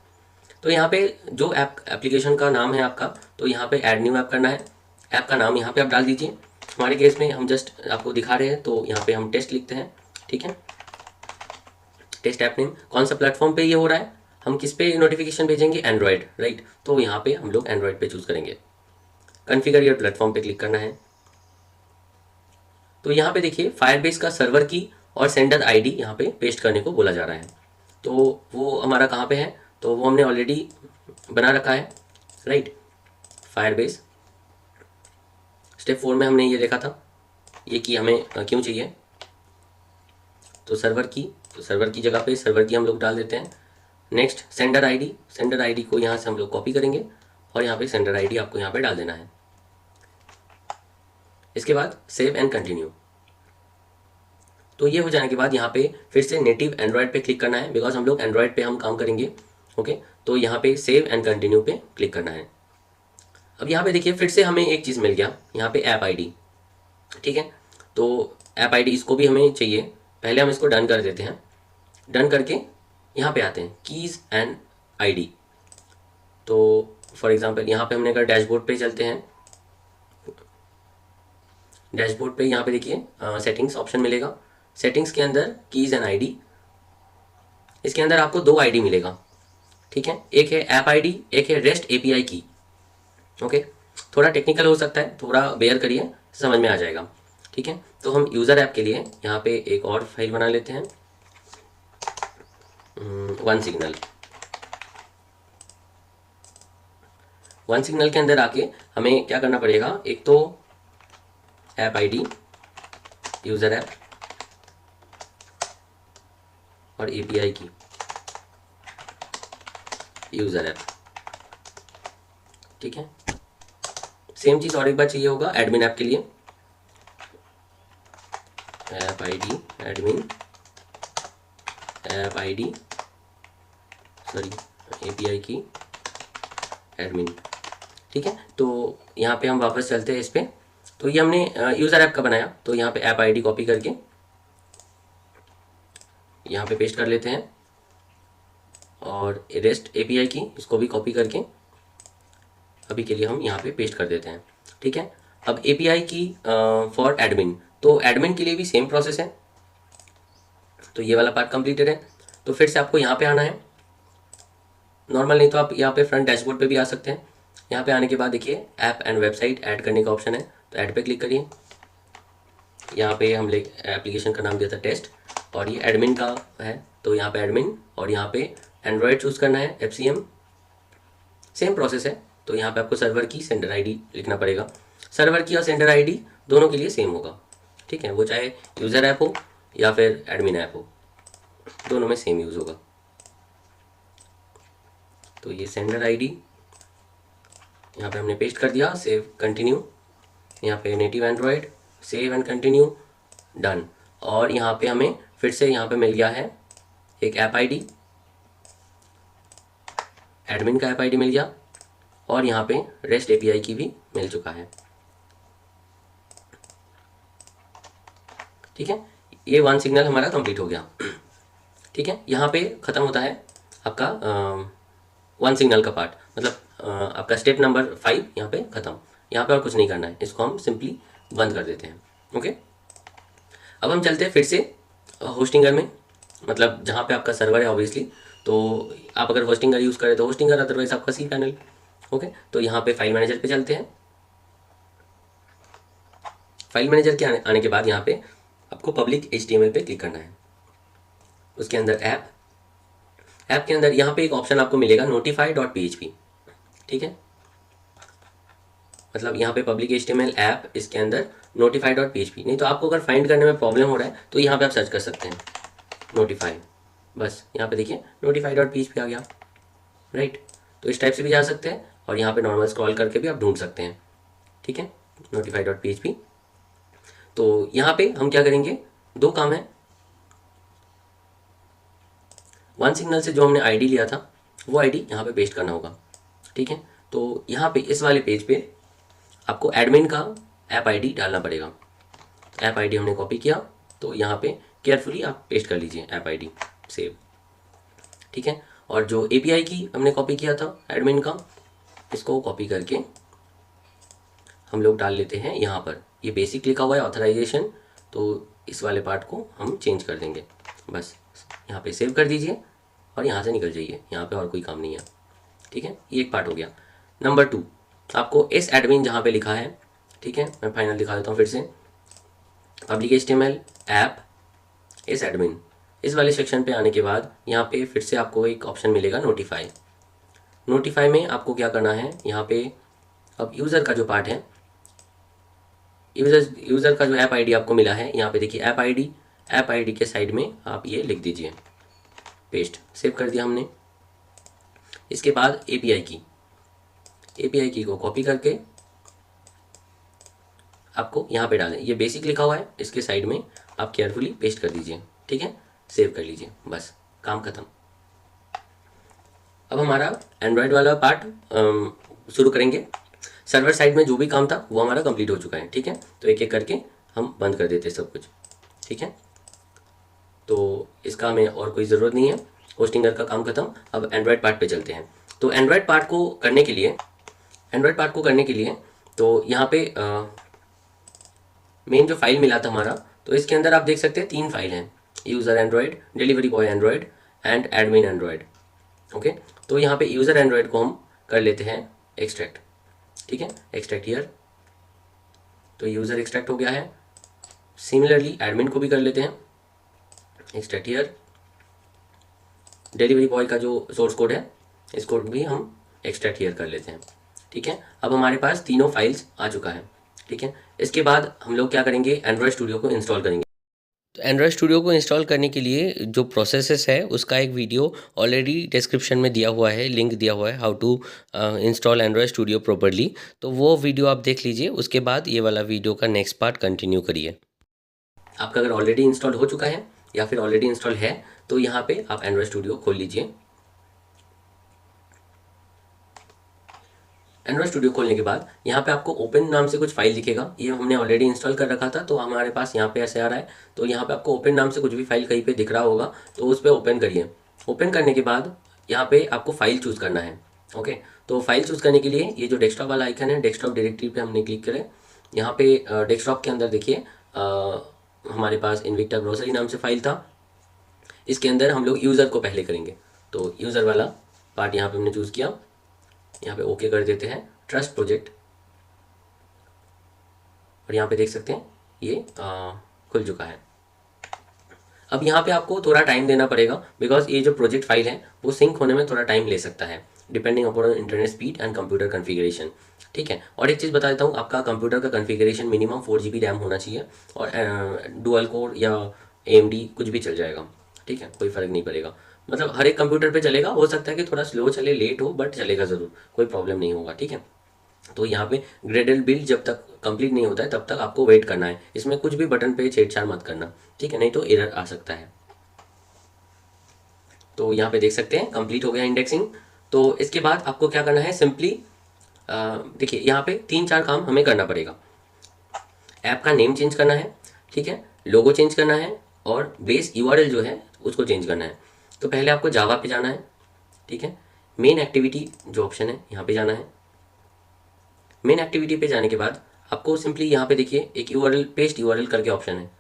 तो यहाँ पे जो एप्लीकेशन का नाम है आपका, तो यहाँ पे ऐड न्यू ऐप करना है। ऐप का नाम यहाँ पे आप डाल दीजिए। हमारे केस में हम जस्ट आपको दिखा रहे हैं, तो यहाँ पे हम टेस्ट लिखते हैं। ठीक है, टेस्ट ऐप नेम। कौन सा प्लेटफॉर्म पे ये हो रहा है, हम किस पे नोटिफिकेशन भेजेंगे, एंड्रॉयड, राइट। तो यहाँ पे हम लोग एंड्रॉयड पे चूज़ करेंगे। कन्फिगर योर प्लेटफॉर्म पे क्लिक करना है। तो यहाँ पे देखिए फायरबेस का सर्वर की और सेंडर आईडी यहाँ पे पेस्ट करने को बोला जा रहा है। तो वो हमारा कहाँ पे है, तो वो हमने ऑलरेडी बना रखा है, राइट। फायरबेस स्टेप 4 में हमने ये देखा था ये की हमें क्यों चाहिए, तो सर्वर की जगह पे सर्वर की हम लोग डाल देते हैं। नेक्स्ट सेंडर आईडी को यहाँ से हम लोग कॉपी करेंगे और यहाँ पे सेंडर आईडी आपको यहाँ पे डाल देना है। इसके बाद सेव एंड कंटिन्यू। तो ये हो जाने के बाद यहाँ पे फिर से नेटिव एंड्रॉयड पे क्लिक करना है, बिकॉज हम लोग एंड्रॉयड पे हम काम करेंगे। ओके, तो यहाँ पे सेव एंड कंटिन्यू पे क्लिक करना है। अब यहाँ पे देखिए फिर से हमें एक चीज़ मिल गया, यहाँ पे ऐप आईडी। ठीक है, तो ऐप आईडी इसको भी हमें चाहिए। पहले हम इसको डन कर देते हैं। डन करके यहाँ पे आते हैं कीज़ एंड आईडी। तो फॉर एग्जांपल यहाँ पे हमने अगर डैशबोर्ड पे चलते हैं, डैशबोर्ड पे यहाँ पे देखिए सेटिंग्स ऑप्शन मिलेगा। सेटिंग्स के अंदर कीज़ एंड आईडी, इसके अंदर आपको 2 आईडी मिलेगा। ठीक है, एक है ऐप आईडी, एक है रेस्ट एपीआई की। ओके, थोड़ा टेक्निकल हो सकता है, थोड़ा बेयर करिए, समझ में आ जाएगा। ठीक है, तो हम यूज़र ऐप के लिए यहाँ पे एक और फाइल बना लेते हैं, वन सिग्नल के अंदर आके हमें क्या करना पड़ेगा, एक तो ऐप आईडी, यूज़र ऐप और एपीआई की, यूज़र ऐप। ठीक है, सेम चीज़ और एक बार चाहिए होगा एडमिन ऐप के लिए, app ID admin, app ID sorry API की एडमिन। ठीक है, तो यहाँ पे हम वापस चलते हैं इस पर। तो ये हमने यूज़र ऐप का बनाया, तो यहाँ पे ऐप आईडी कॉपी करके यहाँ पे पेस्ट कर लेते हैं और रेस्ट एपीआई की इसको भी कॉपी करके अभी के लिए हम यहाँ पे पेस्ट कर देते हैं। ठीक है, अब एपीआई की फॉर एडमिन, तो एडमिन के लिए भी सेम प्रोसेस है। तो ये वाला पार्ट कंप्लीटेड है, तो फिर से आपको यहाँ पे आना है। नॉर्मल नहीं तो आप यहाँ पे फ्रंट डैशबोर्ड पे भी आ सकते हैं। यहाँ पे आने के बाद देखिए ऐप एंड वेबसाइट ऐड करने का ऑप्शन है, तो ऐड पे क्लिक करिए। यहाँ पे हम एप्लीकेशन का नाम दिया था टेस्ट और ये एडमिन का है, तो यहाँ पे एडमिन और यहाँ पे एंड्रॉयड चूज़ करना है, FCM सेम प्रोसेस है। तो यहाँ पे आपको सर्वर की सेंडर आईडी लिखना पड़ेगा। सर्वर की और सेंडर आईडी दोनों के लिए सेम होगा। ठीक है, वो चाहे यूज़र ऐप हो या फिर एडमिन ऐप हो, दोनों में सेम यूज़ होगा। तो ये सेंडर आईडी यहाँ पे हमने पेस्ट कर दिया, सेव कंटिन्यू। यहाँ पे native Android, save and continue, done. और यहाँ पे हमें फिर से यहाँ पे मिल गया है एक ऐप आईडी, एडमिन का ऐप आईडी मिल गया और यहाँ पे रेस्ट एपीआई की भी मिल चुका है। ठीक है, ये वन सिग्नल हमारा कंप्लीट हो गया। ठीक है, यहाँ पे ख़त्म होता है आपका वन सिग्नल का पार्ट, मतलब आपका स्टेप नंबर 5 यहाँ पे ख़त्म। यहाँ पे और कुछ नहीं करना है, इसको हम सिंपली बंद कर देते हैं। ओके, अब हम चलते हैं फिर से होस्टिंगर में, मतलब जहाँ पे आपका सर्वर है ऑब्वियसली। तो आप अगर होस्टिंगर यूज़ करें तो होस्टिंगर, अदरवाइज आपका cPanel। ओके, तो यहाँ पे फाइल मैनेजर पे चलते हैं। फाइल मैनेजर के आने के बाद यहाँ पे आपको पब्लिक HTML पे क्लिक करना है। उसके अंदर ऐप के अंदर यहाँ पे एक ऑप्शन आपको मिलेगा notify.php। ठीक है, मतलब यहाँ पे पब्लिक HTML ऐप, इसके अंदर notify.php। नहीं तो आपको अगर फाइंड करने में प्रॉब्लम हो रहा है तो यहाँ पे आप सर्च कर सकते हैं नोटिफाई, बस यहाँ पे देखिए notify.php आ गया। राइट, तो इस टाइप से भी जा सकते हैं और यहाँ पे नॉर्मल स्क्रॉल करके भी आप ढूंढ सकते हैं। ठीक है, notify.php। तो यहाँ पे हम क्या करेंगे, 2 काम है। वन सिग्नल से जो हमने आईडी लिया था वो आईडी यहाँ पे पेस्ट करना होगा। ठीक है, तो यहाँ पे इस वाले पेज पे आपको एडमिन का ऐप आईडी डालना पड़ेगा। ऐप आईडी हमने कॉपी किया, तो यहाँ पे केयरफुली आप पेस्ट कर लीजिए ऐप आईडी, सेव। ठीक है, और जो एपीआई की हमने कॉपी किया था एडमिन का, इसको कॉपी करके हम लोग डाल लेते हैं यहाँ पर। ये बेसिक लिखा हुआ है ऑथराइजेशन, तो इस वाले पार्ट को हम चेंज कर देंगे। बस यहाँ पे सेव कर दीजिए और यहाँ से निकल जाइए, यहाँ पे और कोई काम नहीं है। ठीक है, ये एक पार्ट हो गया। नंबर 2, आपको इस एडमिन जहाँ पे लिखा है, ठीक है, मैं फाइनल दिखा देता हूँ फिर से, पब्लिक HTML ऐप, इस एडमिन, इस वाले सेक्शन पे आने के बाद यहाँ पे फिर से आपको एक ऑप्शन मिलेगा नोटिफाई में आपको क्या करना है, यहाँ पे अब यूज़र का जो पार्ट है यूज़र का जो ऐप आईडी आपको मिला है, यहाँ पे देखिए ऐप आईडी के साइड में आप ये लिख दीजिए, पेस्ट। सेव कर दिया हमने। इसके बाद एपीआई की को कॉपी करके आपको यहाँ पे डालें। ये बेसिक लिखा हुआ है, इसके साइड में आप केयरफुली पेस्ट कर दीजिए, ठीक है। सेव कर लीजिए, बस काम खत्म। अब हमारा एंड्रॉयड वाला पार्ट शुरू करेंगे। सर्वर साइड में जो भी काम था वो हमारा कंप्लीट हो चुका है, ठीक है। तो एक एक करके हम बंद कर देते हैं सब कुछ, ठीक है। तो इसका हमें और कोई ज़रूरत नहीं है, होस्टिंगर का काम खत्म। अब एंड्रॉयड पार्ट पे चलते हैं। तो एंड्रॉयड पार्ट को करने के लिए तो यहाँ पे मेन जो फाइल मिला था हमारा, तो इसके अंदर आप देख सकते हैं 3 फाइल हैं, user Android, delivery boy Android and admin Android. Okay, तो यहाँ पे यूज़र एंड्रॉयड को हम कर लेते हैं एक्सट्रैक्ट, ठीक है। एक्सट्रैक्ट हियर, तो यूज़र एक्सट्रैक्ट हो गया है। सिमिलरली एडमिन को भी कर लेते हैं एक्सट्रैक्ट हियर। डिलीवरी बॉय का जो सोर्स कोड है, इसको भी हम एक्सट्रैक्ट हियर कर लेते हैं, ठीक है। अब हमारे पास तीनों फाइल्स आ चुका है, ठीक है। इसके बाद हम लोग क्या करेंगे, एंड्रॉयड स्टूडियो को इंस्टॉल करेंगे। तो एंड्रॉयड स्टूडियो को इंस्टॉल करने के लिए जो प्रोसेसेस है उसका एक वीडियो ऑलरेडी डिस्क्रिप्शन में दिया हुआ है, लिंक दिया हुआ है, how to install Android Studio properly. तो वो वीडियो आप देख लीजिए, उसके बाद ये वाला वीडियो का नेक्स्ट पार्ट कंटिन्यू करिए। आपका अगर ऑलरेडी इंस्टॉल हो चुका है या फिर ऑलरेडी इंस्टॉल है तो यहाँ पे आप एंड्रॉयड स्टूडियो खोल लीजिए। एंड्रॉयड स्टूडियो खोलने के बाद यहाँ पे आपको ओपन नाम से कुछ फाइल दिखेगा। ये हमने ऑलरेडी इंस्टॉल कर रखा था, तो हमारे पास यहाँ पे ऐसे आ रहा है। तो यहाँ पे आपको ओपन नाम से कुछ भी फाइल कहीं पे दिख रहा होगा, तो उस पर ओपन करिए। ओपन करने के बाद यहाँ पे आपको फाइल चूज़ करना है। ओके, तो फाइल चूज़ करने के लिए ये जो डेस्कटॉप वाला आइकन है, डेस्कटॉप डायरेक्टरी पे हमने क्लिक करें। यहाँ पे डेस्कटॉप के अंदर देखिए हमारे पास इनविक्टा ग्रोसरी नाम से फाइल था। इसके अंदर हम लोग यूज़र को पहले करेंगे, तो यूज़र वाला पार्ट यहाँ पे हमने चूज़ किया। यहाँ पे ओके कर देते हैं, ट्रस्ट प्रोजेक्ट, और यहाँ पे देख सकते हैं ये खुल चुका है। अब यहाँ पे आपको थोड़ा टाइम देना पड़ेगा, बिकॉज ये जो प्रोजेक्ट फाइल है वो सिंक होने में थोड़ा टाइम ले सकता है, depending upon internet speed and computer configuration, ठीक है। और एक चीज़ बता देता हूँ, आपका कंप्यूटर का कन्फिगरेशन मिनिमम 4 GB रैम होना चाहिए, और डुअल कोर या AMD कुछ भी चल जाएगा, ठीक है, कोई फ़र्क नहीं पड़ेगा। मतलब हर एक कंप्यूटर पे चलेगा, हो सकता है कि थोड़ा स्लो चले, लेट हो, बट चलेगा ज़रूर, कोई प्रॉब्लम नहीं होगा, ठीक है। तो यहाँ पे ग्रेडल बिल्ड जब तक कंप्लीट नहीं होता है तब तक आपको वेट करना है। इसमें कुछ भी बटन पे छेड़छाड़ मत करना, ठीक है, नहीं तो एरर आ सकता है। तो यहाँ पे देख सकते हैं कंप्लीट हो गया इंडेक्सिंग। तो इसके बाद आपको क्या करना है, सिंपली देखिए यहाँ पे 3-4 काम हमें करना पड़ेगा। ऐप का नेम चेंज करना है, ठीक है, लोगो चेंज करना है, और बेस URL जो है उसको चेंज करना है। तो पहले आपको जावा पे जाना है, ठीक है। मेन एक्टिविटी जो ऑप्शन है यहाँ पे जाना है। मेन एक्टिविटी पे जाने के बाद आपको सिंपली यहाँ पे देखिए एक URL, पेस्ट URL करके ऑप्शन है।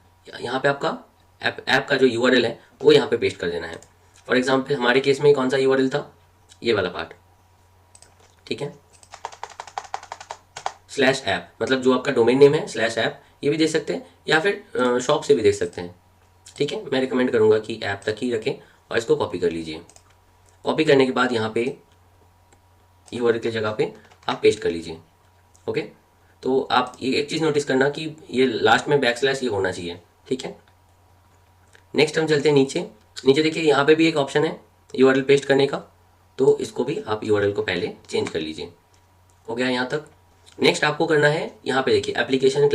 यहाँ पे आपका ऐप का जो URL है वो यहाँ पे पेस्ट कर देना है। फॉर एग्जांपल हमारे केस में कौन सा URL था, ये वाला पार्ट, ठीक है, /ऐप, मतलब जो आपका डोमेन नेम है /ऐप, ये भी दे सकते हैं या फिर शॉप से भी देख सकते हैं, ठीक है। मैं रिकमेंड करूँगा कि ऐप तक ही रखें और इसको कॉपी कर लीजिए। कॉपी करने के बाद यहाँ पे URL की जगह पे आप पेस्ट कर लीजिए। ओके, तो आप ये एक चीज़ नोटिस करना कि ये लास्ट में / ये होना चाहिए, ठीक है। नेक्स्ट हम चलते हैं नीचे। नीचे देखिए यहाँ पे भी एक ऑप्शन है URL पेस्ट करने का, तो इसको भी आप URL को पहले चेंज कर लीजिए। हो गया यहाँ तक। नेक्स्ट आपको करना है, यहाँ पे देखिए एप्लीकेशन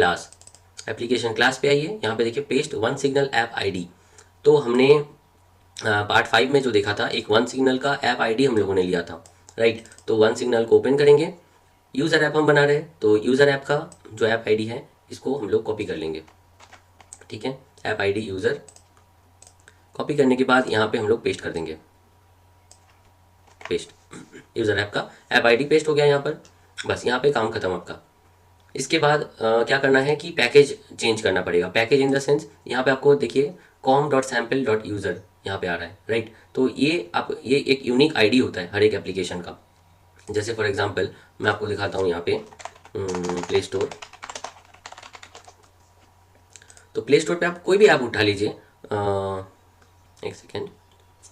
क्लास पे आइए। यहाँ पे देखिए paste one signal app ID। तो हमने पार्ट 5 में जो देखा था, एक वन सिग्नल का ऐप ID हम लोगों ने लिया था, राइट। तो वन सिग्नल को ओपन करेंगे, यूज़र ऐप हम बना रहे हैं, तो यूज़र ऐप का जो ऐप ID है इसको हम लोग कॉपी कर लेंगे, ठीक है। ऐप ID यूज़र कॉपी करने के बाद यहाँ पे हम लोग पेस्ट कर देंगे, पेस्ट यूज़र ऐप का ऐप ID पेस्ट हो गया यहाँ पर। बस यहाँ पे काम खत्म आपका। इसके बाद क्या करना है कि पैकेज चेंज करना पड़ेगा। पैकेज इन द सेंस यहाँ पे आपको देखिए com.sample.user यहाँ पे आ रहा है, राइट। तो ये एक यूनिक ID होता है हर एक एप्लीकेशन का। जैसे फॉर एग्जांपल मैं आपको दिखाता हूँ यहाँ पे प्ले स्टोर। तो प्ले स्टोर पे आप कोई भी ऐप उठा लीजिए, एक सेकेंड,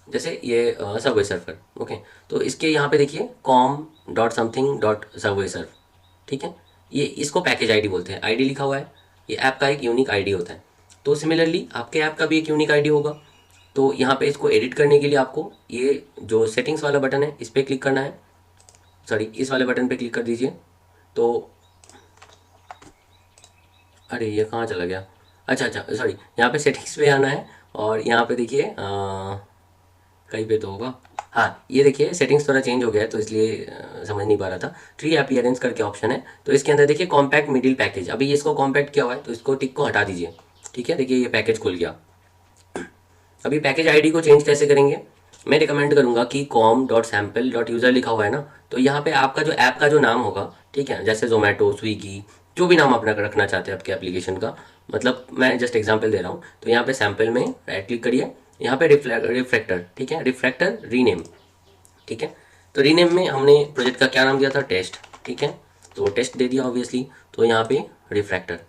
जैसे ये सबवे सर्फर, ओके। तो इसके यहाँ पे देखिए com.something.subway surf, ठीक है। ये इसको पैकेज आईडी बोलते हैं। आईडी लिखा हुआ है, ये ऐप का एक यूनिक आईडी होता है। तो सिमिलरली आपके ऐप का भी एक यूनिक आईडी होगा। तो यहाँ पे इसको एडिट करने के लिए आपको ये जो सेटिंग्स वाला बटन है इस पर क्लिक करना है, सॉरी इस वाले बटन पे क्लिक कर दीजिए। तो अरे ये कहाँ चला गया, अच्छा अच्छा सॉरी, यहाँ पे सेटिंग्स पे आना है और यहाँ पे देखिए कहीं पे तो होगा, हाँ ये देखिए सेटिंग्स थोड़ा चेंज हो गया है तो इसलिए समझ नहीं पा रहा था। ट्री अपीयरेंस करके ऑप्शन है, तो इसके अंदर देखिए कॉम्पैक्ट मिडिल पैकेज, अभी इसको कॉम्पैक्ट किया हुआ है तो इसको टिक को हटा दीजिए। ठीक है, देखिए ये पैकेज खुल गया। अभी पैकेज आईडी को चेंज कैसे करेंगे, मैं रिकमेंड करूंगा कि com.sample.user लिखा हुआ है ना, तो यहाँ पे आपका जो ऐप का जो नाम होगा, ठीक है, जैसे जोमेटो, स्विगी, जो भी नाम अपना रखना चाहते हैं आपके एप्लीकेशन का, मतलब मैं जस्ट एग्जांपल दे रहा हूँ। तो यहाँ पे सैम्पल में राइट क्लिक करिए, यहाँ पे रिफ्रैक्टर, ठीक है, रिफ्रैक्टर रीनेम, ठीक है। तो रीनेम में हमने प्रोजेक्ट का क्या नाम दिया था, टेस्ट, ठीक है, तो टेस्ट दे दिया ऑब्वियसली। तो यहाँ पे रिफ्रैक्टर,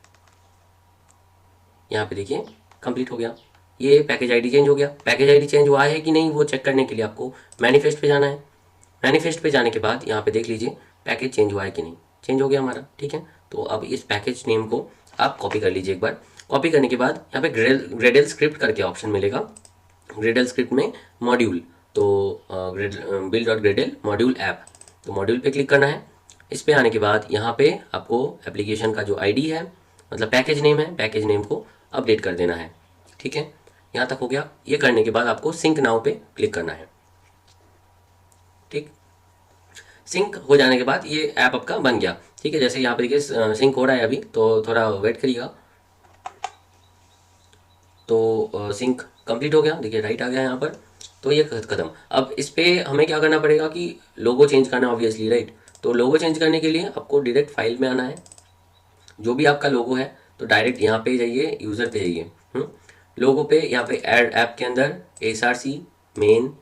यहाँ पे देखिए कंप्लीट हो गया। ये पैकेज आईडी चेंज हो गया। पैकेज आईडी चेंज हुआ है कि नहीं वो चेक करने के लिए आपको मैनिफेस्ट पे जाना है। मैनिफेस्ट पे जाने के बाद यहाँ पे देख लीजिए पैकेज चेंज हुआ है कि नहीं, चेंज हो गया हमारा, ठीक है। तो अब इस पैकेज नेम को आप कॉपी कर लीजिए एक बार। कॉपी करने के बाद यहाँ पे ग्रेडल स्क्रिप्ट करके ऑप्शन मिलेगा। ग्रेडल स्क्रिप्ट में मॉड्यूल, तो build dot Gradle module app, तो मॉड्यूल पे क्लिक करना है। इस पे आने के बाद यहाँ पे आपको एप्लीकेशन का जो आईडी है, मतलब पैकेज नेम है, पैकेज नेम को अपडेट कर देना है, ठीक है। यहाँ तक हो गया। ये करने के बाद आपको सिंक नाउ पे क्लिक करना है, ठीक। सिंक हो जाने के बाद ये ऐप आपका बन गया, ठीक है। जैसे यहाँ पे देखिए सिंक हो रहा है अभी, तो थोड़ा वेट करिएगा। तो सिंक कंप्लीट हो गया, देखिए राइट आ गया यहाँ पर। तो ये खत्म। अब इस पे हमें क्या करना पड़ेगा कि लोगो चेंज करना ऑब्वियसली, राइट। तो लोगो चेंज करने के लिए आपको डायरेक्ट फाइल में आना है, जो भी आपका लोगो है तो डायरेक्ट यहाँ पे जाइए, यूज़र पे जाइए, लोगो पे यहाँ पे ऐड ऐप के अंदर SRC, मेन,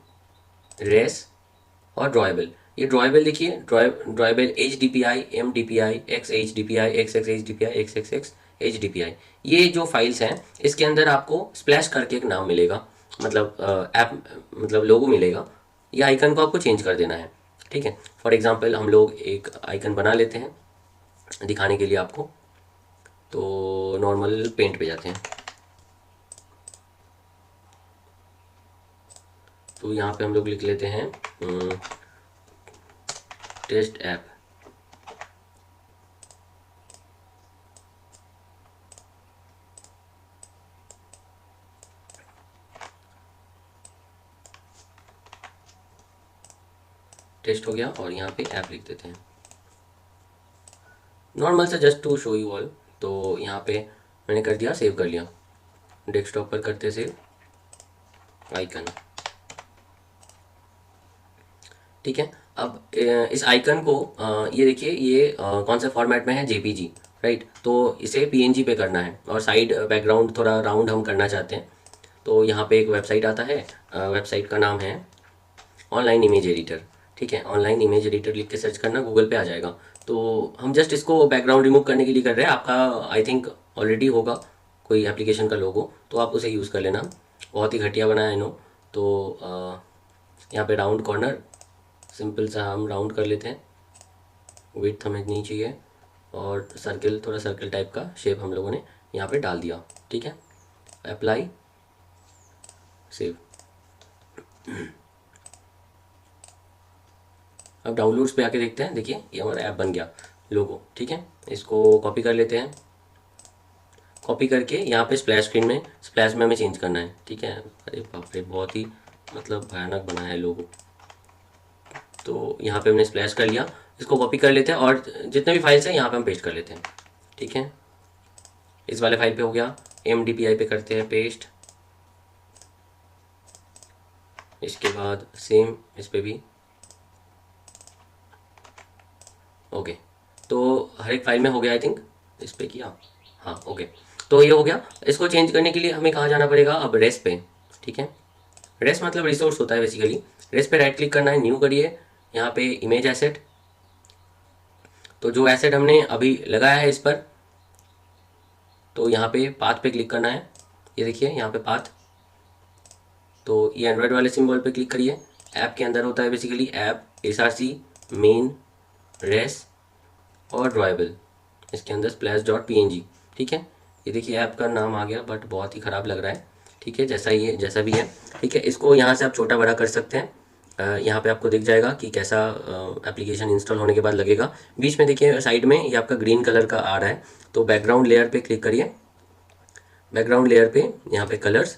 रेस और ड्रॉयबल। ये ड्रॉयबल देखिए, ड्रॉयबल HDPI, MDPI, XHDPI, XXHDPI, XXX HDPI, ये जो फाइल्स हैं इसके अंदर आपको स्प्लैश करके एक नाम मिलेगा, मतलब ऐप, मतलब लोगो मिलेगा। ये आइकन को आपको चेंज कर देना है, ठीक है। फॉर एग्जांपल हम लोग एक आइकन बना लेते हैं दिखाने के लिए आपको। तो नॉर्मल पेंट पे जाते हैं, तो यहाँ पे हम लोग लिख लेते हैं टेस्ट ऐप। टेस्ट हो गया और यहाँ पे ऐप लिख देते हैं नॉर्मल से, just to show you all. तो यहाँ पे मैंने कर दिया, सेव कर लिया, डेस्कटॉप पर करते सेव आइकन, ठीक है। अब इस आइकन को ये देखिए, ये कौन से फॉर्मेट में है, JPG, राइट। तो इसे PNG पे करना है और साइड बैकग्राउंड थोड़ा राउंड हम करना चाहते हैं। तो यहाँ पे एक वेबसाइट आता है, वेबसाइट का नाम है ऑनलाइन इमेज एडिटर, ठीक है। ऑनलाइन इमेज एडिटर लिख के सर्च करना, गूगल पे आ जाएगा। तो हम जस्ट इसको बैकग्राउंड रिमूव करने के लिए कर रहे हैं। आपका आई थिंक ऑलरेडी होगा कोई एप्लीकेशन का लोगो, तो आप उसे यूज़ कर लेना। बहुत ही घटिया बना है नो। तो यहाँ पे राउंड कॉर्नर सिंपल सा हम राउंड कर लेते हैं, विड्थ हमें नहीं चाहिए, और सर्किल, थोड़ा सर्किल टाइप का शेप हम लोगों ने यहाँ पे डाल दिया, ठीक है। Apply, save. अब डाउनलोड्स पे आके देखते हैं, देखिए ये हमारा ऐप बन गया लोगो, ठीक है। इसको कॉपी कर लेते हैं। कॉपी करके यहाँ पे स्प्लैश स्क्रीन में, स्प्लैश में हमें चेंज करना है, ठीक है। अरे बाप रे, बहुत ही मतलब भयानक बना है लोगो। तो यहाँ पे हमने स्प्लैश कर लिया, इसको कॉपी कर लेते हैं और जितने भी फाइल्स हैं यहाँ पे हम पेस्ट कर लेते हैं, ठीक है। इस वाले फाइल पे हो गया, MDPI पे करते हैं पेस्ट। इसके बाद सेम इस पे भी, ओके। तो हर एक फाइल में हो गया, आई थिंक इस पे किया, हाँ ओके। तो ये हो गया। इसको चेंज करने के लिए हमें कहाँ जाना पड़ेगा, अब रेस पे, ठीक है। रेस मतलब रिसोर्स होता है बेसिकली। रेस पे राइट क्लिक करना है, न्यू करिए, यहाँ पे इमेज एसेट। तो जो एसेट हमने अभी लगाया है इस पर, तो यहाँ पे पाथ पे क्लिक करना है। ये देखिए यहाँ पे पाथ, तो ये एंड्रॉयड वाले सिंबल पे क्लिक करिए। ऐप के अंदर होता है basically app, SRC, main, res और ड्रॉयबल, इसके अंदर splash.png। ठीक है, ये देखिए ऐप का नाम आ गया, बट बहुत ही ख़राब लग रहा है। ठीक है, जैसा भी है। ठीक है, इसको यहाँ से आप छोटा बड़ा कर सकते हैं। यहाँ पे आपको दिख जाएगा कि कैसा एप्लीकेशन इंस्टॉल होने के बाद लगेगा। बीच में देखिए साइड में ये आपका ग्रीन कलर का आ रहा है, तो बैकग्राउंड लेयर पे क्लिक करिए। बैकग्राउंड लेयर पे यहाँ पे कलर्स,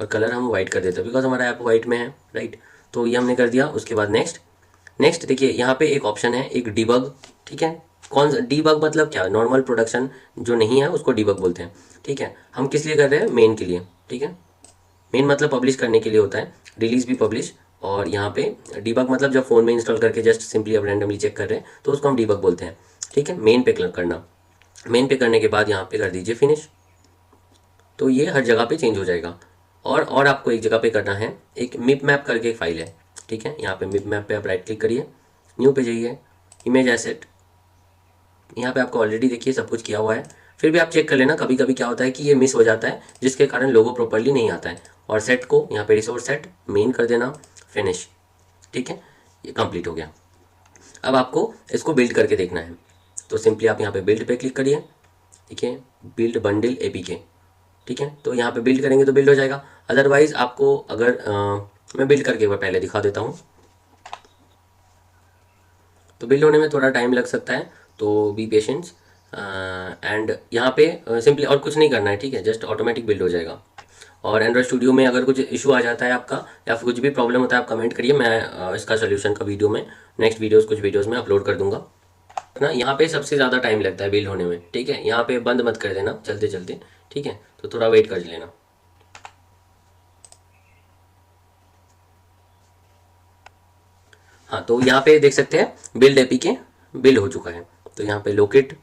और कलर हम वाइट कर देते हैं बिकॉज हमारा ऐप वाइट में है, राइट। तो ये हमने कर दिया। उसके बाद नेक्स्ट देखिए यहाँ पे एक ऑप्शन है, एक डीबग। ठीक है, कौन सा डीबग मतलब क्या, नॉर्मल प्रोडक्शन जो नहीं है उसको डीबग बोलते हैं। ठीक है, हम किस लिए कर रहे हैं, मेन के लिए। ठीक है, मेन मतलब पब्लिश करने के लिए होता है, रिलीज भी पब्लिश। और यहाँ पे डीबग मतलब जब फ़ोन में इंस्टॉल करके जस्ट सिंपली अब रैंडमली चेक कर रहे हैं तो उसको हम डीबग बोलते हैं। ठीक है, मेन पे क्लिक करना। मेन पे करने के बाद यहाँ पे कर दीजिए फिनिश, तो ये हर जगह पे चेंज हो जाएगा। और आपको एक जगह पे करना है, एक मिप मैप करके एक फाइल है। ठीक है, यहाँ पे मिप मैप पे आप राइट क्लिक करिए, न्यू पे जाइए, इमेज एसेट। यहाँ पे आपको ऑलरेडी देखिए सब कुछ किया हुआ है, फिर भी आप चेक कर लेना, कभी कभी क्या होता है कि ये मिस हो जाता है जिसके कारण लोगो प्रॉपर्ली नहीं आता है। और सेट को यहाँ पे रिसोर्स सेट मेन कर देना, फिनिश। ठीक है, ये कंप्लीट हो गया। अब आपको इसको बिल्ड करके देखना है, तो सिंपली आप यहाँ पे बिल्ड पे क्लिक करिए। देखिए बिल्ड बंडल एपीके। ठीक है, तो यहाँ पे बिल्ड करेंगे तो बिल्ड हो जाएगा। अदरवाइज़ आपको अगर मैं बिल्ड करके एक बार पहले दिखा देता हूँ, तो बिल्ड होने में थोड़ा टाइम लग सकता है, तो बी पेशेंस। एंड यहाँ पे सिंपली और कुछ नहीं करना है। ठीक है, जस्ट ऑटोमेटिक बिल्ड हो जाएगा। और एंड्रॉयड स्टूडियो में अगर कुछ इशू आ जाता है आपका, या फिर कुछ भी प्रॉब्लम होता है, आप कमेंट करिए, मैं इसका सोल्यूशन का वीडियो में कुछ वीडियोज़ में अपलोड कर दूंगा ना। यहाँ पे सबसे ज़्यादा टाइम लगता है बिल्ड होने में। ठीक है, यहाँ पे बंद मत कर देना चलते चलते। ठीक है, तो थोड़ा वेट कर लेना। हाँ, तो यहाँ पे देख सकते हैं बिल्ड एपीके बिल्ड हो चुका है। तो यहाँ पे लोकेट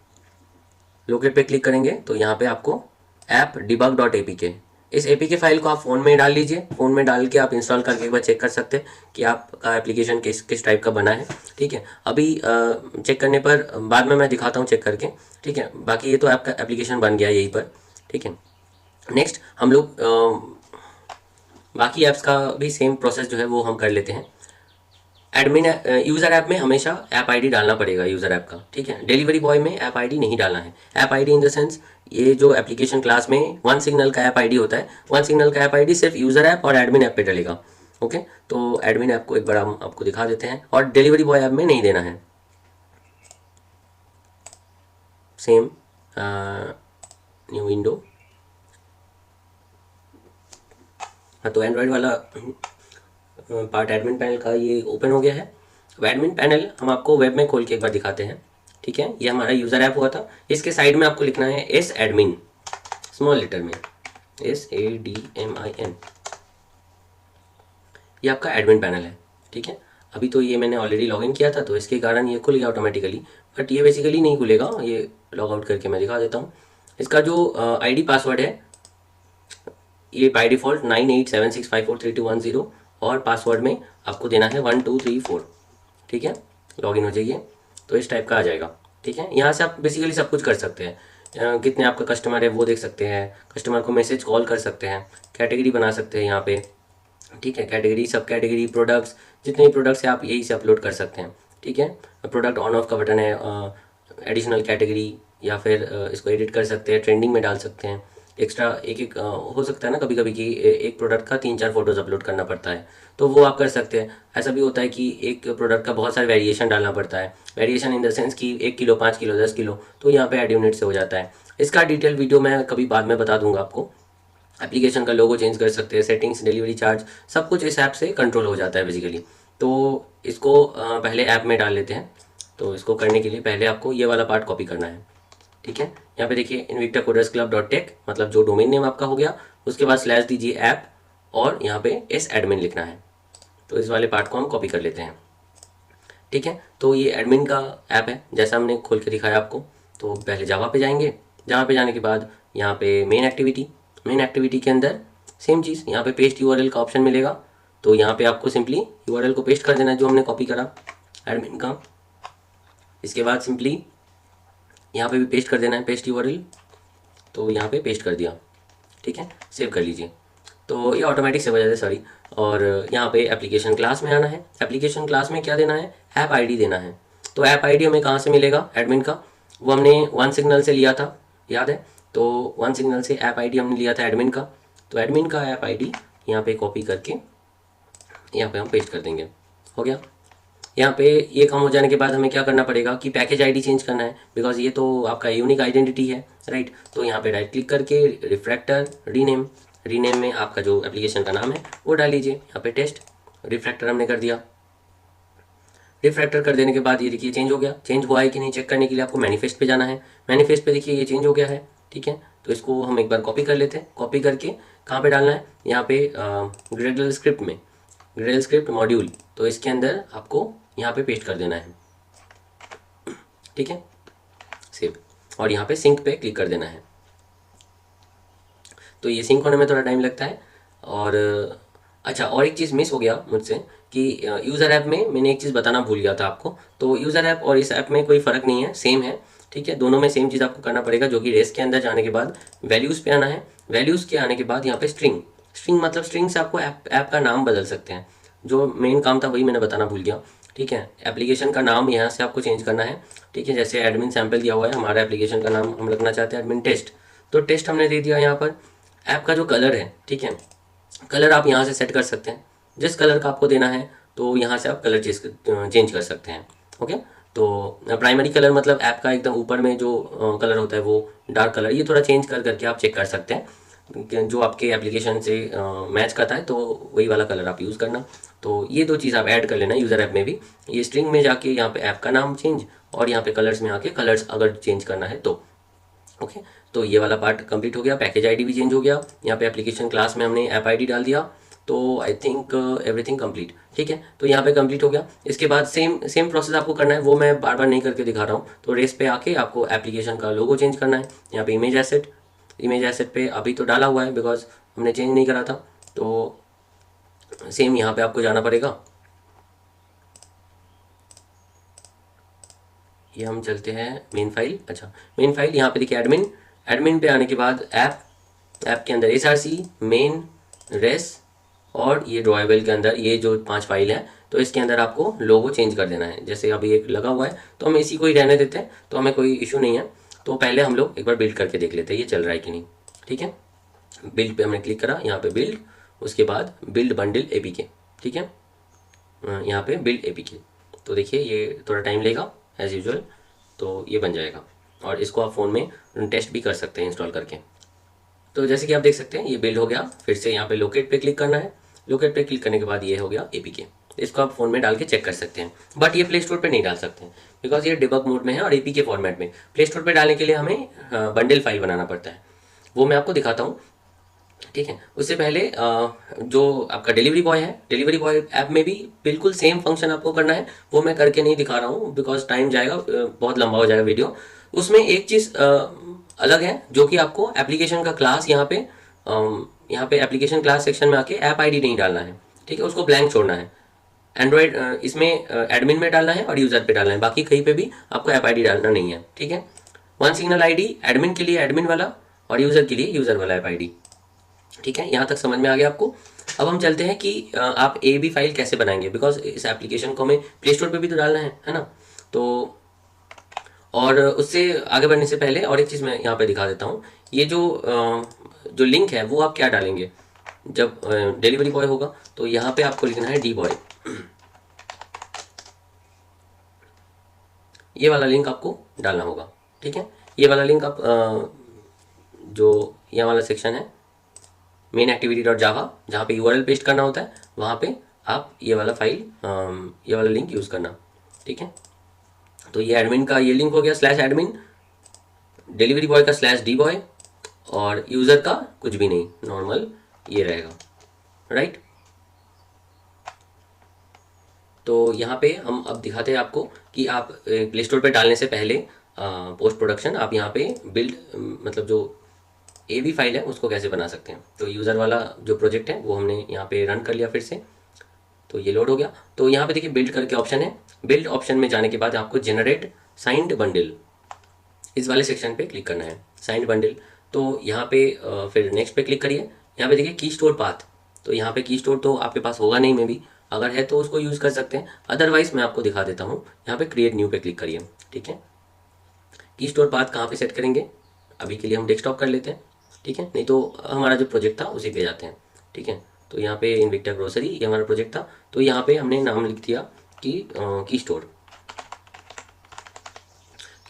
पे क्लिक करेंगे तो यहाँ पे आपको ऐप डिबग डॉट एपीके, इस एपीके फाइल को आप फ़ोन में डाल लीजिए। फ़ोन में डाल के आप इंस्टॉल करके एक बार चेक कर सकते हैं कि आपका एप्लीकेशन किस टाइप का बना है। ठीक है, अभी चेक करने पर बाद में मैं दिखाता हूँ चेक करके। ठीक है, बाकी ये तो आपका एप्लीकेशन बन गया यहीं पर। ठीक है, नेक्स्ट हम लोग बाकी ऐप्स का भी सेम प्रोसेस जो है वो हम कर लेते हैं। एडमिन यूज़र ऐप में हमेशा ऐप आईडी डालना पड़ेगा यूज़र ऐप का। ठीक है, डिलीवरी बॉय में ऐप आईडी नहीं डालना है। App ID in the sense, ये जो एप्लीकेशन क्लास में वन सिग्नल का ऐप आईडी होता है, वन सिग्नल का ऐप आईडी सिर्फ यूज़र ऐप और एडमिन ऐप पे डलेगा। ओके, तो एडमिन ऐप को एक बार हम आपको दिखा देते हैं, और डिलीवरी बॉय ऐप में नहीं देना है। Same new window. हाँ, तो एंड्रॉयड वाला पार्ट एडमिन पैनल का ये ओपन हो गया है। अब एडमिन पैनल हम आपको वेब में खोल के एक बार दिखाते हैं। ठीक है, ये हमारा यूज़र ऐप हुआ था। इसके साइड में आपको लिखना है एस एडमिन, स्मॉल लेटर में SADMIN। ये आपका एडमिन पैनल है। ठीक है, अभी तो ये मैंने ऑलरेडी लॉगिन किया था तो इसके कारण ये खुल गया ऑटोमेटिकली, बट ये बेसिकली नहीं खुलेगा। ये लॉग आउट करके मैं दिखा देता हूँ। इसका जो ID पासवर्ड है, ये बाय डिफ़ॉल्ट 9876543210, और पासवर्ड में आपको देना है 1234। ठीक है, लॉगिन हो जाइए तो इस टाइप का आ जाएगा। ठीक है, यहाँ से आप बेसिकली सब कुछ कर सकते हैं। कितने आपका कस्टमर है वो देख सकते हैं, कस्टमर को मैसेज कॉल कर सकते हैं, कैटेगरी बना सकते हैं यहाँ पे। ठीक है, कैटेगरी, सब कैटेगरी, प्रोडक्ट्स, जितने भी प्रोडक्ट्स हैं आप यही से अपलोड कर सकते हैं। ठीक है, प्रोडक्ट ऑन ऑफ का बटन है, एडिशनल कैटेगरी, या फिर इसको एडिट कर सकते हैं, ट्रेंडिंग में डाल सकते हैं। एक्स्ट्रा एक हो सकता है ना कभी कभी कि एक प्रोडक्ट का 3-4 फोटोज़ अपलोड करना पड़ता है, तो वो आप कर सकते हैं। ऐसा भी होता है कि एक प्रोडक्ट का बहुत सारे वेरिएशन डालना पड़ता है, वेरिएशन इन द सेंस कि 1 किलो, 5 किलो, 10 किलो, तो यहाँ पे ऐड यूनिट से हो जाता है। इसका डिटेल वीडियो मैं कभी बाद में बता दूंगा आपको। एप्लीकेशन का लोगो चेंज कर सकते हैं, सेटिंग्स, डिलीवरी चार्ज, सब कुछ इस ऐप से कंट्रोल हो जाता है बेसिकली। तो इसको पहले ऐप में डाल लेते हैं। तो इसको करने के लिए पहले आपको ये वाला पार्ट कॉपी करना है। ठीक है, यहाँ पे देखिए invictacodersclub.tech, मतलब जो डोमेन नेम आपका हो गया, उसके बाद स्लैश दीजिए ऐप, और यहाँ पे एस एडमिन लिखना है। तो इस वाले पार्ट को हम कॉपी कर लेते हैं। ठीक है, तो ये एडमिन का ऐप है जैसा हमने खोल के दिखाया आपको। तो पहले जावा पे जाएंगे, जावा पे जाने के बाद यहाँ पे मेन एक्टिविटी के अंदर सेम चीज़, यहाँ पे पेस्ट URL का ऑप्शन मिलेगा। तो यहाँ पे आपको सिंपली URL को पेस्ट कर देना है जो हमने कॉपी करा एडमिन का। इसके बाद सिंपली यहाँ पे भी पेस्ट कर देना है, पेस्ट URL। तो यहाँ पे पेस्ट कर दिया। ठीक है, सेव कर लीजिए, तो ये ऑटोमेटिक सेव हो जाता है, सॉरी। और यहाँ पे एप्लीकेशन क्लास में आना है। एप्लीकेशन क्लास में क्या देना है, ऐप आईडी देना है। तो ऐप आईडी हमें कहाँ से मिलेगा, एडमिन का। वो हमने वन सिग्नल से लिया था, याद है। तो वन सिग्नल से ऐप आईडी हमने लिया था एडमिन का, तो एडमिन का ऐप आईडी यहाँ पे कॉपी करके यहाँ पे हम पेस्ट कर देंगे। हो गया। यहाँ पे ये काम हो जाने के बाद हमें क्या करना पड़ेगा कि पैकेज आईडी चेंज करना है, बिकॉज ये तो आपका यूनिक आइडेंटिटी है, राइट। तो यहाँ पे राइट क्लिक करके रिफ्रैक्टर रीनेम, रीनेम में आपका जो एप्लीकेशन का नाम है वो डाल लीजिए। यहाँ पे टेस्ट रिफ्रैक्टर हमने कर दिया। रिफ्रैक्टर कर देने के बाद ये देखिए चेंज हो गया। चेंज हुआ है कि नहीं चेक करने के लिए आपको मैनिफेस्ट पे जाना है। मैनिफेस्ट पे देखिए ये चेंज हो गया है, ठीक है। तो इसको हम एक बार कॉपी कर लेते हैं। कॉपी करके कहाँ पे डालना है, यहाँ पे ग्रेडल स्क्रिप्ट में, ग्रेडल स्क्रिप्ट मॉड्यूल, तो इसके अंदर आपको यहाँ पे पेस्ट कर देना है, ठीक है। सेव, और यहाँ पे सिंक पे क्लिक कर देना है। तो ये सिंक होने में थोड़ा टाइम लगता है। और अच्छा, और एक चीज़ मिस हो गया मुझसे कि यूज़र ऐप में मैंने एक चीज़ बताना भूल गया था आपको। तो यूज़र ऐप और इस ऐप में कोई फ़र्क नहीं है, सेम है, ठीक है। दोनों में सेम चीज़ आपको करना पड़ेगा, जो कि रेस के अंदर जाने के बाद वैल्यूज़ पे आना है। वैल्यूज़ के आने के बाद यहाँ पे स्ट्रिंग, स्ट्रिंग मतलब स्ट्रिंग से आपको ऐप का नाम बदल सकते हैं। जो मेन काम था वही मैंने बताना भूल गया, ठीक है। एप्लीकेशन का नाम यहाँ से आपको चेंज करना है, ठीक है। जैसे एडमिन सैम्पल दिया हुआ है, हमारा एप्लीकेशन का नाम हम रखना चाहते हैं एडमिन टेस्ट, तो टेस्ट हमने दे दिया। यहाँ पर ऐप का जो कलर है, ठीक है, कलर आप यहाँ से सेट कर सकते हैं, जिस कलर का आपको देना है तो यहाँ से आप कलर चेंज कर सकते हैं। ओके। तो प्राइमरी कलर मतलब ऐप का एकदम ऊपर में जो कलर होता है वो डार्क कलर, ये थोड़ा चेंज कर करके आप चेक कर सकते हैं जो आपके एप्लीकेशन से मैच करता है, तो वही वाला कलर आप यूज़ करना। तो ये दो चीज़ आप ऐड कर लेना यूज़र ऐप में भी, ये स्ट्रिंग में जाके यहाँ पे ऐप का नाम चेंज, और यहाँ पे कलर्स में आके कलर्स अगर चेंज करना है तो। ओके। तो ये वाला पार्ट कंप्लीट हो गया। पैकेज आईडी भी चेंज हो गया। यहाँ पे एप्लीकेशन क्लास में हमने ऐप आईडी डाल दिया। तो आई थिंक एवरीथिंग कंप्लीट, ठीक है। तो यहाँ पे कंप्लीट हो गया। इसके बाद सेम प्रोसेस आपको करना है, वो मैं बार बार नहीं करके दिखा रहा हूँ। तो रेस पे आके आपको एप्लीकेशन का लोगो चेंज करना है। यहाँ पे इमेज एसेट पे अभी तो डाला हुआ है बिकॉज हमने चेंज नहीं करा था। तो सेम यहाँ पे आपको जाना पड़ेगा। ये हम चलते हैं मेन फाइल। अच्छा, मेन फाइल यहाँ पे देखिए एडमिन, एडमिन पे आने के बाद ऐप के अंदर SRC मेन रेस, और ये ड्रॉएबल के अंदर ये जो 5 फाइल है, तो इसके अंदर आपको लोगो चेंज कर देना है। जैसे अभी एक लगा हुआ है तो हम इसी को ही रहने देते हैं, तो हमें कोई इशू नहीं है। तो पहले हम लोग एक बार बिल्ड करके देख लेते हैं ये चल रहा है कि नहीं, ठीक है। बिल्ड पे हमने क्लिक करा, यहाँ पे बिल्ड, उसके बाद बिल्ड बंडल APK, ठीक है। यहाँ पे बिल्ड APK, तो देखिए ये थोड़ा टाइम लेगा एज यूजुअल, तो ये बन जाएगा। और इसको आप फ़ोन में टेस्ट भी कर सकते हैं इंस्टॉल करके। तो जैसे कि आप देख सकते हैं ये बिल्ड हो गया। फिर से यहाँ पे लोकेट पे क्लिक करना है। लोकेट पे क्लिक करने के बाद ये हो गया APK। इसको आप फ़ोन में डाल के चेक कर सकते हैं, बट ये प्ले स्टोर पे नहीं डाल सकते हैं बिकॉज ये डिबग मोड में है और APK फॉर्मेट में। प्ले स्टोर पे डालने के लिए हमें बंडल फाइल बनाना पड़ता है, वो मैं आपको दिखाता हूँ, ठीक है। उससे पहले जो आपका डिलीवरी बॉय है, डिलीवरी बॉय ऐप में भी बिल्कुल सेम फंक्शन आपको करना है। वो मैं करके नहीं दिखा रहा हूँ बिकॉज टाइम जाएगा, बहुत लंबा हो जाएगा वीडियो। उसमें एक चीज़ अलग है, जो कि आपको एप्लीकेशन का क्लास यहाँ पे एप्लीकेशन क्लास सेक्शन में आके ऐप आईडी नहीं डालना है, ठीक है। उसको ब्लैंक छोड़ना है। एंड्रॉयड इसमें एडमिन में डालना है और यूज़र पे डालना है, बाकी कहीं पे भी आपको ऐप आईडी डालना नहीं है, ठीक है। वन सिग्नल आईडी एडमिन के लिए एडमिन वाला और यूज़र के लिए यूज़र वाला ऐप आईडी, ठीक है। यहाँ तक समझ में आ गया आपको। अब हम चलते हैं कि आप AB फाइल कैसे बनाएंगे, बिकॉज इस एप्लीकेशन को हमें प्ले स्टोर पर भी तो डालना है ना। तो और उससे आगे बढ़ने से पहले और एक चीज़ मैं यहाँ पे दिखा देता हूँ। ये जो लिंक है वो आप क्या डालेंगे जब डिलीवरी बॉय होगा, तो यहाँ पे आपको लिखना है डी बॉय। ये वाला लिंक आपको डालना होगा, ठीक है। ये वाला लिंक आप जो यहाँ वाला सेक्शन है मेन activity.java, जहाँ पे URL पेस्ट करना होता है, वहाँ पे आप ये वाला फाइल ये वाला लिंक यूज़ करना, ठीक है। तो ये एडमिन का ये लिंक हो गया /admin, डिलीवरी बॉय का /dboy, और यूज़र का कुछ भी नहीं, नॉर्मल ये रहेगा, राइट। तो यहाँ पे हम अब दिखाते हैं आपको कि आप प्ले स्टोर पे डालने से पहले पोस्ट प्रोडक्शन आप यहाँ पे बिल्ड मतलब जो AB फाइल है उसको कैसे बना सकते हैं। तो यूज़र वाला जो प्रोजेक्ट है वो हमने यहाँ पे रन कर लिया फिर से, तो ये लोड हो गया। तो यहाँ पे देखिए बिल्ड करके ऑप्शन है। बिल्ड ऑप्शन में जाने के बाद आपको जनरेट साइंड बंडल, इस वाले सेक्शन पे क्लिक करना है, साइंड बंडल। तो यहाँ पे फिर नेक्स्ट पे क्लिक करिए। यहाँ पे देखिए की स्टोर पाथ, तो यहाँ पे की स्टोर तो आपके पास होगा नहीं, मे बी अगर है तो उसको यूज़ कर सकते हैं, अदरवाइज मैं आपको दिखा देता हूँ। यहाँ पे क्रिएट न्यू पे क्लिक करिए, ठीक है। की स्टोर पाथ कहाँ पे सेट करेंगे, अभी के लिए हम डेस्कटॉप कर लेते हैं, ठीक है, नहीं तो हमारा जो प्रोजेक्ट था उसी पे जाते हैं, ठीक है। तो यहाँ पे इनविक्टा ग्रोसरी ये हमारा प्रोजेक्ट था, तो यहाँ पे हमने नाम लिख दिया कि की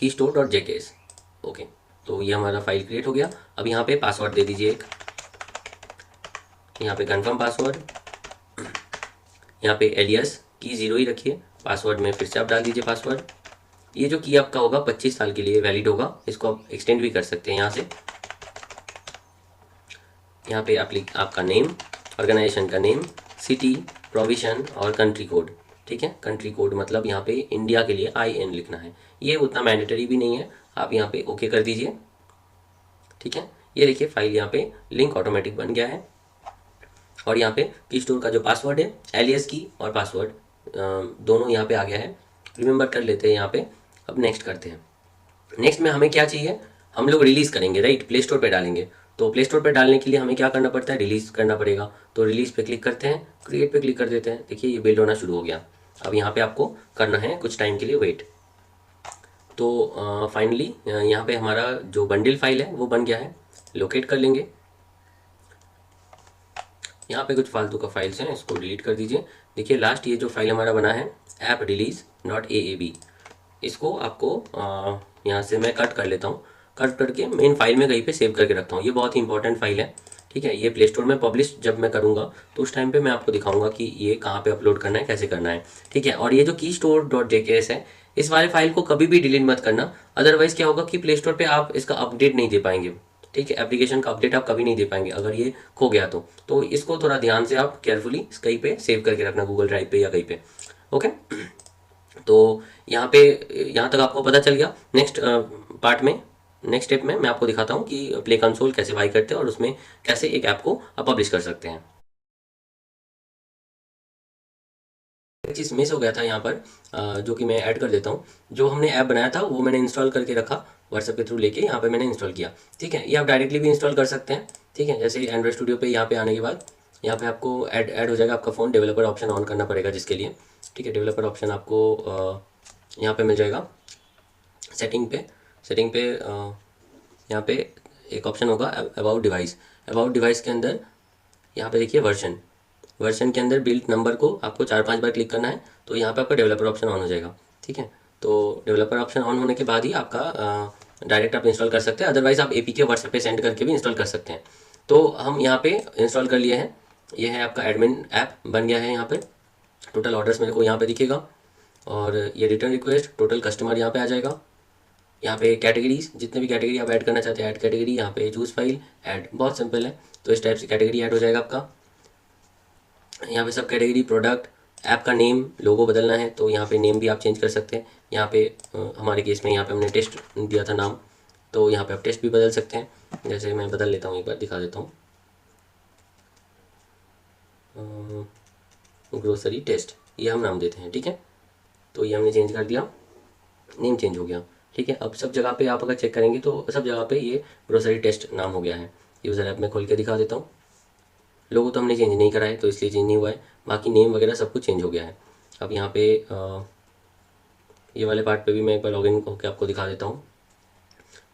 स्टोर डॉट जेकेएस। ओके, तो ये हमारा फाइल क्रिएट हो गया। अब यहाँ पे पासवर्ड दे दीजिए एक, यहाँ पे कन्फर्म पासवर्ड, यहाँ पे एलियस की 0 ही रखिए, पासवर्ड में फिर से आप डाल दीजिए पासवर्ड। ये जो की आपका होगा 25 साल के लिए वैलिड होगा, इसको आप एक्सटेंड भी कर सकते हैं यहाँ से। यहाँ पे आपका नेम, ऑर्गेनाइजेशन का नेम, सिटी, प्रोविजन और कंट्री कोड, ठीक है। कंट्री कोड मतलब यहाँ पे इंडिया के लिए IN लिखना है, ये उतना मैंडेटरी भी नहीं है, आप यहाँ पे ओके कर दीजिए, ठीक है। ये देखिए फाइल यहाँ पे लिंक ऑटोमेटिक बन गया है, और यहाँ पे की स्टोर का जो पासवर्ड है, एलियस की और पासवर्ड दोनों यहाँ पे आ गया है, रिमेंबर कर लेते हैं यहाँ पे। अब नेक्स्ट करते हैं। नेक्स्ट में हमें क्या चाहिए, हम लोग रिलीज़ करेंगे, राइट, प्ले स्टोर पे डालेंगे। तो प्ले स्टोर पे डालने के लिए हमें क्या करना पड़ता है, रिलीज़ करना पड़ेगा। तो रिलीज़ पे क्लिक करते हैं, क्रिएट पे क्लिक कर देते हैं, देखिए ये बिल्ड होना शुरू हो गया। अब यहाँ पे आपको करना है कुछ टाइम के लिए वेट। तो फाइनली यहाँ पे हमारा जो बंडल फाइल है वो बन गया है, लोकेट कर लेंगे। यहाँ पे कुछ फालतू का फाइल्स हैं, इसको डिलीट कर दीजिए। देखिए लास्ट ये जो फाइल हमारा बना है ऐप रिलीज .aab, इसको आपको यहाँ से मैं कट कर लेता हूँ, कट करके मेन फाइल में कहीं पे सेव करके रखता हूँ। ये बहुत ही इंपॉर्टेंट फाइल है, ठीक है। ये प्ले स्टोर में पब्लिश जब मैं करूँगा तो उस टाइम पे मैं आपको दिखाऊंगा कि ये कहाँ पे अपलोड करना है, कैसे करना है, ठीक है। और ये जो की स्टोर .jks है, इस वाले फाइल को कभी भी डिलीट मत करना, अदरवाइज क्या होगा कि प्ले स्टोर पर आप इसका अपडेट नहीं दे पाएंगे, ठीक है। एप्लीकेशन का अपडेट आप कभी नहीं दे पाएंगे अगर ये खो गया तो इसको थोड़ा ध्यान से आप केयरफुली कहीं पे सेव करके रखना, गूगल ड्राइव पे या कहीं पे, ओके। तो यहाँ तक आपको पता चल गया। नेक्स्ट पार्ट में, नेक्स्ट स्टेप में मैं आपको दिखाता हूँ कि प्ले कंसोल कैसे बाई करते हैं और उसमें कैसे एक ऐप को आप पब्लिश कर सकते हैं। एक चीज़ मिस हो गया था यहाँ पर, जो कि मैं ऐड कर देता हूँ। जो हमने ऐप बनाया था वो मैंने इंस्टॉल करके रखा, व्हाट्सएप के थ्रू लेके यहाँ पे मैंने इंस्टॉल किया, ठीक है। ये आप डायरेक्टली भी इंस्टॉल कर सकते हैं, ठीक है। जैसे एंड्रॉइड स्टूडियो पे यहाँ पे आने के बाद यहाँ पे आपको ऐड हो जाएगा आपका फ़ोन, डेवलपर ऑप्शन ऑन करना पड़ेगा जिसके लिए, ठीक है। डेवलपर ऑप्शन आपको यहाँ पे मिल जाएगा सेटिंग पे यहाँ पे एक ऑप्शन होगा अबाउट डिवाइस के अंदर यहाँ पे देखिए वर्जन के अंदर बिल्ड नंबर को आपको 4-5 बार क्लिक करना है, तो यहाँ पे आपका डेवलपर ऑप्शन ऑन हो जाएगा, ठीक है। तो डेवलपर ऑप्शन ऑन होने के बाद ही आपका डायरेक्ट आप इंस्टॉल कर सकते हैं, अदरवाइज़ आप APK व्हाट्सएप पे सेंड करके भी इंस्टॉल कर सकते हैं। तो हम यहाँ पे इंस्टॉल कर लिए हैं, ये है आपका एडमिन ऐप बन गया है। यहाँ पे टोटल ऑर्डर्स मेरे को यहाँ पे दिखेगा, और ये रिटर्न रिक्वेस्ट, टोटल कस्टमर यहाँ पे आ जाएगा। यहाँ पे कैटेगरीज, जितने भी कैटेगरी आप ऐड करना चाहते हैं, ऐड कैटेगरी, यहाँ पे चूज़ फाइल, ऐड, बहुत सिंपल है। तो इस टाइप से कैटेगरी ऐड हो जाएगा आपका। यहाँ पे सब कैटेगरी, प्रोडक्ट, ऐप का नेम, लोगो बदलना है तो यहाँ पे नेम भी आप चेंज कर सकते हैं। यहाँ पे हमारे केस में यहाँ पे हमने टेस्ट दिया था नाम, तो यहाँ पे आप टेस्ट भी बदल सकते हैं। जैसे मैं बदल लेता हूँ, एक बार दिखा देता हूँ, ग्रोसरी टेस्ट, ये हम नाम देते हैं, ठीक है। तो ये हमने चेंज कर दिया, नेम चेंज हो गया, ठीक है। अब सब जगह पे आप अगर चेक करेंगे तो सब जगह पे ये ग्रोसरी टेस्ट नाम हो गया है। यूज़र ऐप में खोल के दिखा देता हूँ, लोगो तो हमने चेंज नहीं करा है तो इसलिए चेंज नहीं हुआ है, बाकी नेम वगैरह सब कुछ चेंज हो गया है। अब यहाँ पे ये वाले पार्ट पे भी मैं एक बार लॉगिन होकर आपको दिखा देता हूँ,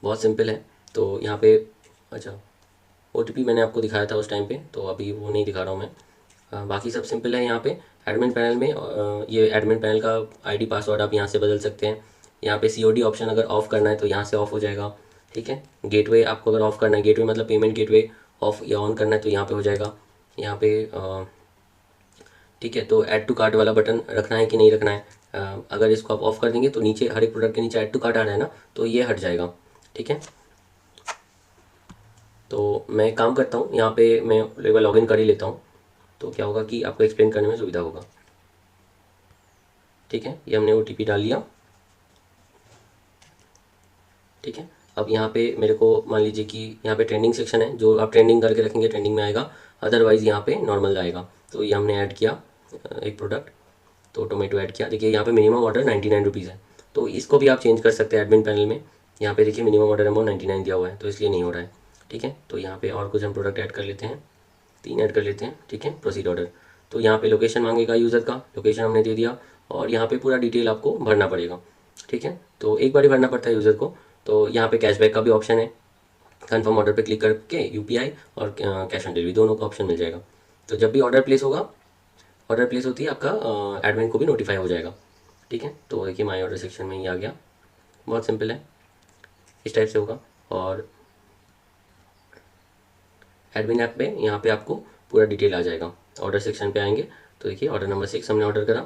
बहुत सिंपल है। तो यहाँ पे अच्छा OTP मैंने आपको दिखाया था उस टाइम पे, तो अभी वो नहीं दिखा रहा हूँ मैं, बाकी सब सिंपल है। यहाँ पे एडमिन पैनल में ये एडमिन पैनल का ID पासवर्ड आप यहाँ से बदल सकते हैं। यहाँ पे COD ऑप्शन अगर ऑफ़ करना है तो यहाँ से ऑफ़ हो जाएगा, ठीक है। गेटवे आपको अगर ऑफ़ करना है, गेटवे मतलब पेमेंट गेटवे ऑफ़ या ऑन करना है तो यहाँ पे हो जाएगा। यहाँ पे ठीक है, तो ऐड टू कार्ट वाला बटन रखना है कि नहीं रखना है, अगर इसको आप ऑफ़ कर देंगे तो नीचे हर एक प्रोडक्ट के नीचे ऐड टू कार्ट आ रहा है ना, तो ये हट जाएगा, ठीक है। तो मैं काम करता हूँ, यहाँ पे मैं एक बार लॉगिन कर ही लेता हूँ, तो क्या होगा कि आपको एक्सप्लेन करने में सुविधा होगा, ठीक है। ये हमने OTP डाल लिया, ठीक है। अब यहाँ पे मेरे को मान लीजिए कि यहाँ पे ट्रेंडिंग सेक्शन है, जो आप ट्रेंडिंग करके रखेंगे ट्रेंडिंग में आएगा, अदरवाइज़ यहाँ पे नॉर्मल आएगा। तो ये हमने ऐड किया एक प्रोडक्ट, तो टोमेटो ऐड किया। देखिए यहाँ पे मिनिमम ऑर्डर 99 रुपीज़ है, तो इसको भी आप चेंज कर सकते हैं एडमिन पैनल में। यहाँ पे देखिए मिनिमम ऑर्डर अमाउंट 99 दिया हुआ है, तो इसलिए नहीं हो रहा है, ठीक है। तो यहाँ पे और कुछ हम प्रोडक्ट ऐड कर लेते हैं, 3 ऐड कर लेते हैं, ठीक है। प्रोसीड ऑर्डर, तो यहाँ पे लोकेशन मांगेगा यूज़र का, लोकेशन हमने दे दिया, और यहाँ पे पूरा डिटेल आपको भरना पड़ेगा, ठीक है। तो एक बार ही भरना पड़ता है यूज़र को, तो यहाँ पे कैशबैक का भी ऑप्शन है, कन्फर्म ऑर्डर पे क्लिक करके यूपीआई और कैश ऑन डिलीवरी दोनों का ऑप्शन मिल जाएगा। तो जब भी ऑर्डर प्लेस होगा, ऑर्डर प्लेस होती है आपका एडमिन को भी नोटिफाई हो जाएगा। ठीक है, तो देखिए माई ऑर्डर सेक्शन में ये आ गया, बहुत सिंपल है, इस टाइप से होगा। और एडमिन ऐप पे यहाँ पे आपको पूरा डिटेल आ जाएगा। ऑर्डर सेक्शन पे आएंगे तो देखिए ऑर्डर नंबर 6 हमने ऑर्डर करा,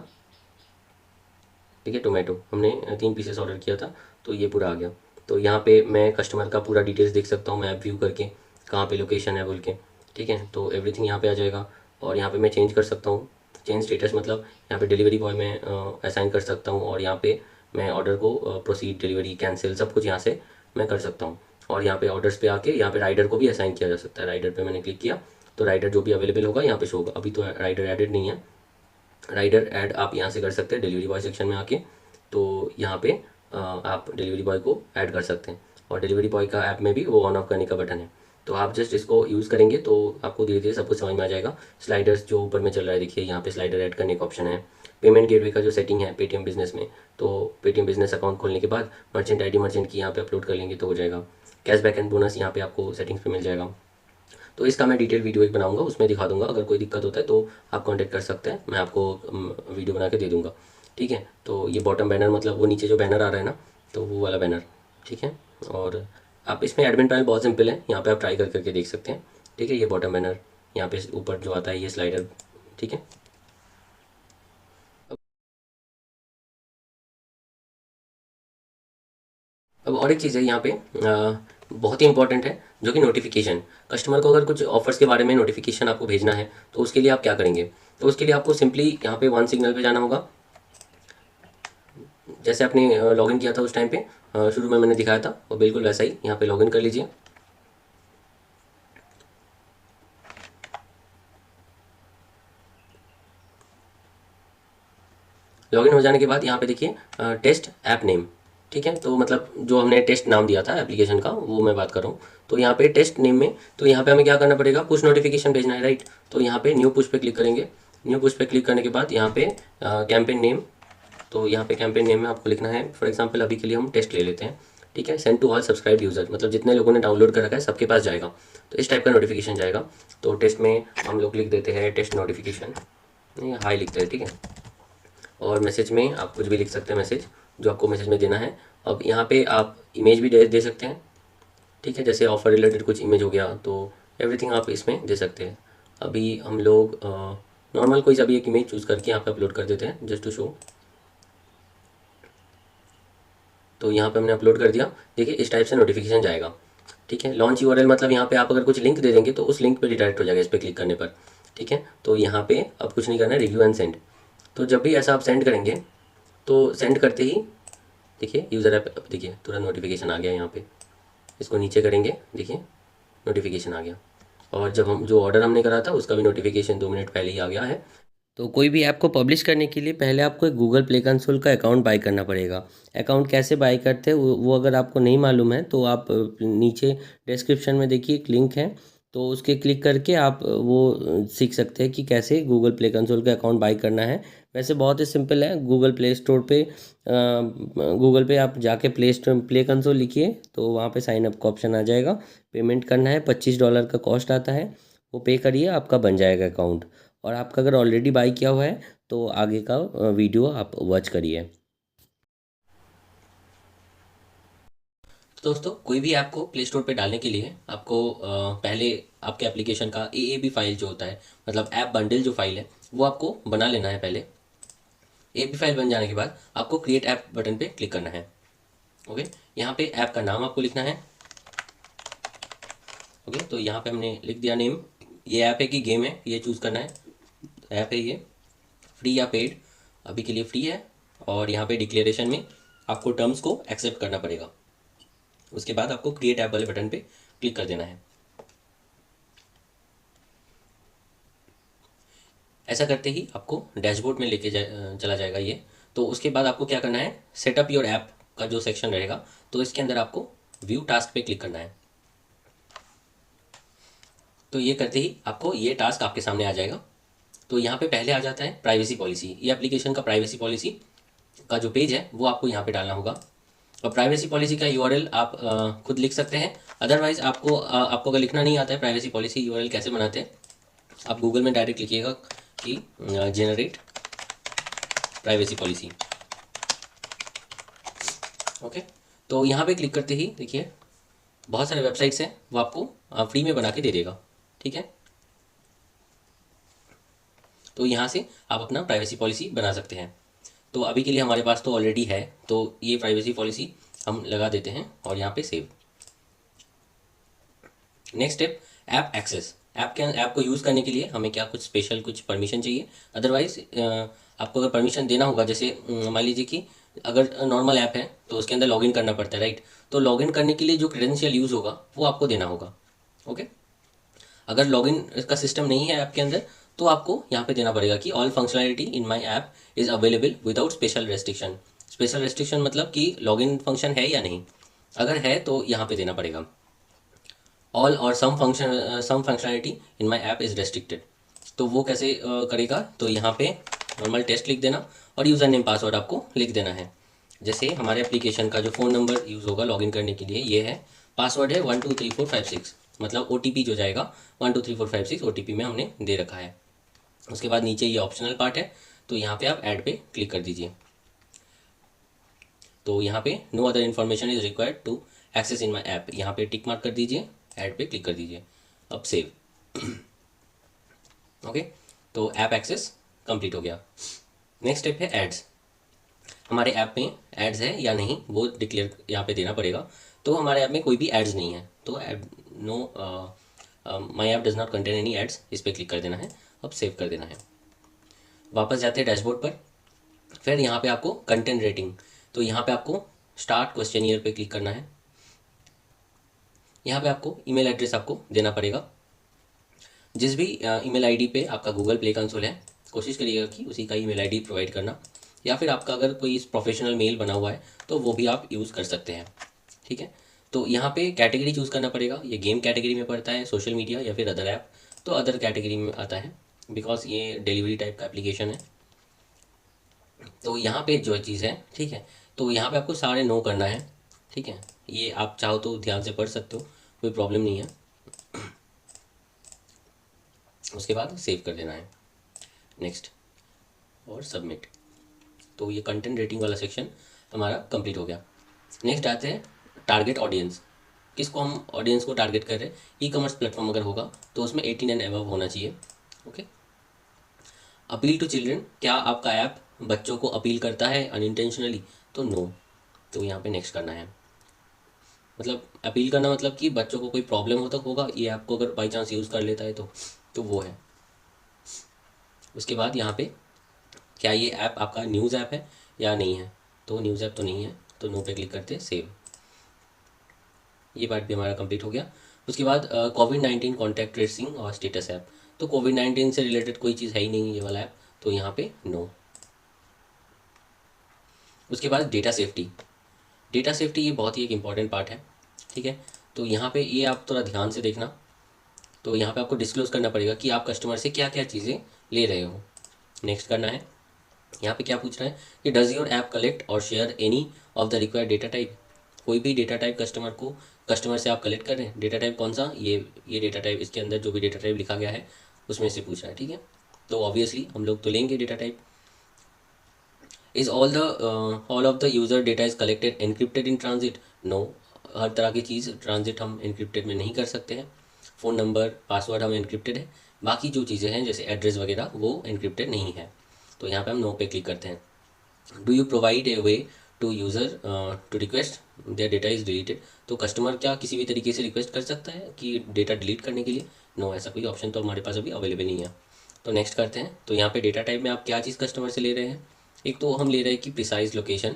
ठीक है, टोमेटो हमने 3 पीसेस ऑर्डर किया था, तो ये पूरा आ गया। तो यहाँ पे मैं कस्टमर का पूरा डिटेल्स देख सकता हूँ, मैं ऐप व्यू करके कहाँ पे लोकेशन है बोल के, ठीक है। तो एवरीथिंग यहाँ पे आ जाएगा और यहाँ पे मैं चेंज कर सकता हूँ, चेंज स्टेटस मतलब यहाँ पे डिलीवरी बॉय में असाइन कर सकता हूँ और यहाँ पे मैं ऑर्डर को प्रोसीड, डिलीवरी, कैंसिल सब कुछ यहाँ से मैं कर सकता हूँ। और यहाँ पे ऑर्डर्स पे आके यहाँ पे राइडर को भी असाइन किया जा सकता है। राइडर पे मैंने क्लिक किया तो राइडर जो भी अवेलेबल होगा यहाँ पे शो होगा। अभी तो राइडर एडेड नहीं है, राइडर ऐड आप यहाँ से कर सकते हैं डिलीवरी बॉय सेक्शन में आके। तो यहाँ पे आप डिलीवरी बॉय को ऐड कर सकते हैं और डिलीवरी बॉय का ऐप में भी वो ऑन ऑफ करने का बटन है। तो आप जस्ट इसको यूज़ करेंगे तो आपको धीरे धीरे सब कुछ समझ में आ जाएगा। स्लाइडर्स जो ऊपर में चल रहा है देखिए, यहाँ पे स्लाइडर ऐड करने का ऑप्शन है। पेमेंट गेटवे का जो सेटिंग है पेटीएम बिजनेस में, तो पेटीएम बिजनेस अकाउंट खोलने के बाद मर्चेंट आईडी मर्चेंट की यहाँ पे अपलोड कर लेंगे तो हो जाएगा। कैशबैक एंड बोनस यहाँ पे आपको सेटिंग्स पे मिल जाएगा। तो इसका मैं डिटेल वीडियो एक बनाऊंगा, उसमें दिखा दूंगा। अगर कोई दिक्कत होता है तो आप कांटेक्ट कर सकते हैं, मैं आपको वीडियो बना के दे दूंगा। ठीक है, तो ये बॉटम बैनर मतलब वो नीचे जो बैनर आ रहा है ना, तो वो वाला बैनर, ठीक है। और आप इसमें एडमिन पैनल बहुत सिंपल है, यहाँ पे आप ट्राई कर करके देख सकते हैं। ठीक है, ये बॉटम बैनर, यहाँ पे ऊपर जो आता है ये स्लाइडर, ठीक है। अब और एक चीज़ है यहाँ पे बहुत ही इंपॉर्टेंट है, जो कि नोटिफिकेशन। कस्टमर को अगर कुछ ऑफर्स के बारे में नोटिफिकेशन आपको भेजना है तो उसके लिए आप क्या करेंगे, तो उसके लिए आपको सिंपली यहाँ पे वन सिग्नल पे जाना होगा। जैसे आपने लॉगिन किया था उस टाइम पे, शुरू में मैंने दिखाया था, और बिल्कुल वैसा ही यहाँ पे लॉगिन कर लीजिए। लॉगिन हो जाने के बाद यहाँ पे देखिए टेस्ट ऐप नेम, ठीक है। तो मतलब जो हमने टेस्ट नाम दिया था एप्लीकेशन का, वो मैं बात कर रहा हूँ। तो यहाँ पे टेस्ट नेम में, तो यहाँ पे हमें क्या करना पड़ेगा, पुश नोटिफिकेशन भेजना है, राइट। तो यहाँ पे न्यू पुश पे क्लिक करेंगे। न्यू पुश पे क्लिक करने के बाद यहाँ पे कैंपेन नेम, तो यहाँ पे कैंपेन नेम में आपको लिखना है, फॉर एग्जांपल अभी के लिए हम टेस्ट ले लेते हैं, ठीक है। Send to all subscribe user, मतलब जितने लोगों ने डाउनलोड कर रखा है सबके पास जाएगा, तो इस टाइप का नोटिफिकेशन जाएगा। तो टेस्ट में हम लोग लिख देते हैं टेस्ट नोटिफिकेशन, हाई लिखते हैं, ठीक है। और मैसेज में आप कुछ भी लिख सकते हैं, मैसेज जो आपको मैसेज में देना है। अब यहाँ पे आप इमेज भी दे सकते हैं, ठीक है। जैसे ऑफर रिलेटेड कुछ इमेज हो गया, तो एवरीथिंग आप इसमें दे सकते हैं। अभी हम लोग नॉर्मल कोई सा भी एक इमेज चूज़ करके यहाँ पे अपलोड कर देते हैं, जस्ट टू शो। तो यहाँ पे हमने अपलोड कर दिया, देखिए इस टाइप से नोटिफिकेशन जाएगा, ठीक है। लॉन्च यूआरएल मतलब यहाँ पे आप अगर कुछ लिंक दे देंगे तो उस लिंक पे रिडायरेक्ट हो जाएगा इस पर क्लिक करने पर, ठीक है। तो यहाँ पे अब कुछ नहीं करना है, रिव्यू एंड सेंड। तो जब भी ऐसा आप सेंड करेंगे तो सेंड करते ही देखिए यूज़र ऐप, देखिए तुरंत नोटिफिकेशन आ गया यहाँ पे। इसको नीचे करेंगे, देखिए नोटिफिकेशन आ गया। और जब हम जो ऑर्डर हमने करा था उसका भी नोटिफिकेशन 2 मिनट पहले ही आ गया है। तो कोई भी ऐप को पब्लिश करने के लिए पहले आपको एक गूगल प्ले कंसोल का अकाउंट बाय करना पड़ेगा। अकाउंट कैसे बाय करते हैं वो अगर आपको नहीं मालूम है तो आप नीचे डिस्क्रिप्शन में देखिए एक लिंक है, तो उसके क्लिक करके आप वो सीख सकते हैं कि कैसे गूगल प्ले कंसोल का अकाउंट बाय करना है। वैसे बहुत ही सिंपल है, गूगल प्ले स्टोर पे गूगल पे आप जाके प्ले कंसोल लिखिए तो वहाँ पे साइन अप का ऑप्शन आ जाएगा। पेमेंट करना है, $25 का कॉस्ट आता है, वो पे करिए, आपका बन जाएगा अकाउंट। और आपका अगर ऑलरेडी बाई किया हुआ है तो आगे का वीडियो आप वॉच करिए। दोस्तों कोई भी ऐप को प्ले स्टोर पे डालने के लिए आपको पहले आपके एप्लीकेशन का AAB फाइल जो होता है, मतलब ऐप बंडल जो फाइल है, वो आपको बना लेना है पहले। AAB फाइल बन जाने के बाद आपको क्रिएट ऐप बटन पे क्लिक करना है। ओके, यहाँ पे ऐप का नाम आपको लिखना है। ओके, तो यहाँ पे हमने लिख दिया नेम। ये ऐप है कि गेम है, ये चूज़ करना है। ऐप है ये, फ्री या पेड, अभी के लिए फ्री है। और यहाँ पे डिक्लेरेशन में आपको टर्म्स को एक्सेप्ट करना पड़ेगा। उसके बाद आपको क्रिएट ऐप वाले बटन पे क्लिक कर देना है। ऐसा करते ही आपको डैशबोर्ड में लेके चला जाएगा ये। तो उसके बाद आपको क्या करना है, सेटअप योर ऐप का जो सेक्शन रहेगा, तो इसके अंदर आपको व्यू टास्क पे क्लिक करना है। तो ये करते ही आपको ये टास्क आपके सामने आ जाएगा। तो यहाँ पे पहले आ जाता है प्राइवेसी पॉलिसी। ये एप्लीकेशन का प्राइवेसी पॉलिसी का जो पेज है वो आपको यहाँ पे डालना होगा। और प्राइवेसी पॉलिसी का यूआरएल आप खुद लिख सकते हैं। अदरवाइज आपको अगर लिखना नहीं आता है प्राइवेसी पॉलिसी यूआरएल कैसे बनाते हैं, आप गूगल में डायरेक्ट लिखिएगा कि जनरेट प्राइवेसी पॉलिसी। ओके, तो यहाँ पे क्लिक करते ही देखिए बहुत सारे वेबसाइट्स हैं, वो आपको फ्री में बना के दे देगा। ठीक है, तो यहाँ से आप अपना प्राइवेसी पॉलिसी बना सकते हैं। तो अभी के लिए हमारे पास तो ऑलरेडी है, तो ये प्राइवेसी पॉलिसी हम लगा देते हैं और यहाँ पे save. Next step, app access. App को यूज़ करने के लिए हमें क्या कुछ स्पेशल कुछ परमिशन चाहिए। अदरवाइज आपको अगर परमिशन देना होगा, जैसे मान लीजिए कि अगर नॉर्मल ऐप है तो उसके अंदर लॉगिन करना पड़ता है, राइट। तो लॉगिन करने के लिए जो क्रेडेंशियल यूज़ होगा वो आपको देना होगा। ओके, अगर लॉगिन का सिस्टम नहीं है ऐप के अंदर तो आपको यहाँ पे देना पड़ेगा कि all functionality in my app is available without special restriction. Special restriction मतलब कि लॉगिन फंक्शन है या नहीं, अगर है तो यहाँ पे देना पड़ेगा ऑल और some functionality in my app is restricted. तो वो कैसे करेगा, तो यहाँ पे नॉर्मल टेस्ट लिख देना और यूज़र नेम पासवर्ड आपको लिख देना है। जैसे हमारे एप्लीकेशन का जो फ़ोन नंबर यूज़ होगा लॉगिन करने के लिए ये है, पासवर्ड है 123456, मतलब OTP जो जाएगा 123456 OTP में हमने दे रखा है। उसके बाद नीचे ये ऑप्शनल पार्ट है, तो यहाँ पे आप ऐड पे क्लिक कर दीजिए। तो यहाँ पे no other information is required to access in my app, यहाँ पे टिक मार्क कर दीजिए, ऐड पे क्लिक कर दीजिए, अब सेव। ओके, तो ऐप एक्सेस कंप्लीट हो गया। नेक्स्ट स्टेप है एड्स। हमारे ऐप में एड्स है या नहीं वो डिक्लेयर यहाँ पे देना पड़ेगा। तो हमारे ऐप में कोई भी एड्स नहीं है, तो no my app does not contain any ads, इस पर क्लिक कर देना है, अब सेव कर देना है। वापस जाते हैं डैशबोर्ड पर, फिर यहाँ पे आपको कंटेंट रेटिंग, तो यहाँ पे आपको स्टार्ट क्वेश्चनियर पे क्लिक करना है। यहाँ पे आपको ईमेल एड्रेस आपको देना पड़ेगा। जिस भी ईमेल आईडी पे आपका गूगल प्ले कंसोल है, कोशिश करिएगा कि उसी का ईमेल आईडी प्रोवाइड करना, या फिर आपका अगर कोई प्रोफेशनल मेल बना हुआ है तो वो भी आप यूज़ कर सकते हैं। ठीक है, तो यहाँ पे कैटेगरी चूज़ करना पड़ेगा, ये गेम कैटेगरी में पड़ता है, सोशल मीडिया या फिर अदर ऐप, तो अदर कैटेगरी में आता है बिकॉज ये डिलीवरी टाइप का एप्लीकेशन है। तो यहाँ पे जो चीज़ है, ठीक है, तो यहाँ पे आपको सारे नो करना है। ठीक है, ये आप चाहो तो ध्यान से पढ़ सकते हो, कोई प्रॉब्लम नहीं है। उसके बाद सेव कर देना है, नेक्स्ट और सबमिट। तो ये कंटेंट रेटिंग वाला सेक्शन हमारा कंप्लीट हो गया। नेक्स्ट आते हैं टारगेट ऑडियंस। किसको हम ऑडियंस को टारगेट कर रहे हैं, ई कॉमर्स प्लेटफॉर्म अगर होगा तो उसमें 18 एंड अबव होना चाहिए। ओके, अपील टू चिल्ड्रन, क्या आपका ऐप बच्चों को अपील करता है अनइंटेंशनली, तो नो, तो यहाँ पे नेक्स्ट करना है। मतलब अपील करना मतलब कि बच्चों को कोई प्रॉब्लम होगा ये ऐप को अगर बाई चांस यूज़ कर लेता है तो वो है। उसके बाद यहाँ पे क्या ये ऐप आपका न्यूज़ ऐप है या नहीं है, तो न्यूज़ ऐप तो नहीं है, तो नो पे क्लिक करते हैं, सेव। ये पार्ट भी हमारा कंप्लीट हो गया। उसके बाद कोविड-19 कॉन्टैक्ट ट्रेसिंग और स्टेटस ऐप, तो कोविड-19 से रिलेटेड कोई चीज़ है ही नहीं ये वाला ऐप, तो यहाँ पे नो। उसके बाद डेटा सेफ्टी। डेटा सेफ्टी ये बहुत ही एक इम्पॉर्टेंट पार्ट है। ठीक है, तो यहाँ पे ये आप थोड़ा ध्यान से देखना। तो यहाँ पे आपको डिस्क्लोज करना पड़ेगा कि आप कस्टमर से क्या क्या चीज़ें ले रहे हो, नेक्स्ट करना है। यहाँ पे क्या पूछ रहा है कि डज योर ऐप कलेक्ट और share any of the required data type, कोई भी डेटा टाइप कस्टमर से आप कलेक्ट कर रहे हैं। डेटा टाइप कौन सा, ये डेटा टाइप, इसके अंदर जो भी डेटा टाइप लिखा गया है उसमें से पूछ रहा है। ठीक है, तो ऑब्वियसली हम लोग तो लेंगे data type. Is all of the user data is collected encrypted in transit, no, हर तरह की चीज़ ट्रांजिट हम एनक्रिप्टेड में नहीं कर सकते हैं। फ़ोन नंबर पासवर्ड हम एनक्रिप्टेड है, बाकी जो चीज़ें हैं जैसे एड्रेस वगैरह वो एनक्रिप्टेड नहीं है, तो यहाँ पे हम नो पे क्लिक करते हैं। Do you provide a way to user to request their data is deleted, तो कस्टमर क्या किसी भी तरीके से रिक्वेस्ट कर सकता है कि डेटा डिलीट करने के लिए, नो, ऐसा कोई ऑप्शन तो हमारे पास अभी अवेलेबल नहीं है। तो नेक्स्ट करते हैं। तो यहाँ पे डेटा टाइप में आप क्या चीज़ कस्टमर से ले रहे हैं, एक तो हम ले रहे हैं कि प्रिसाइज लोकेशन।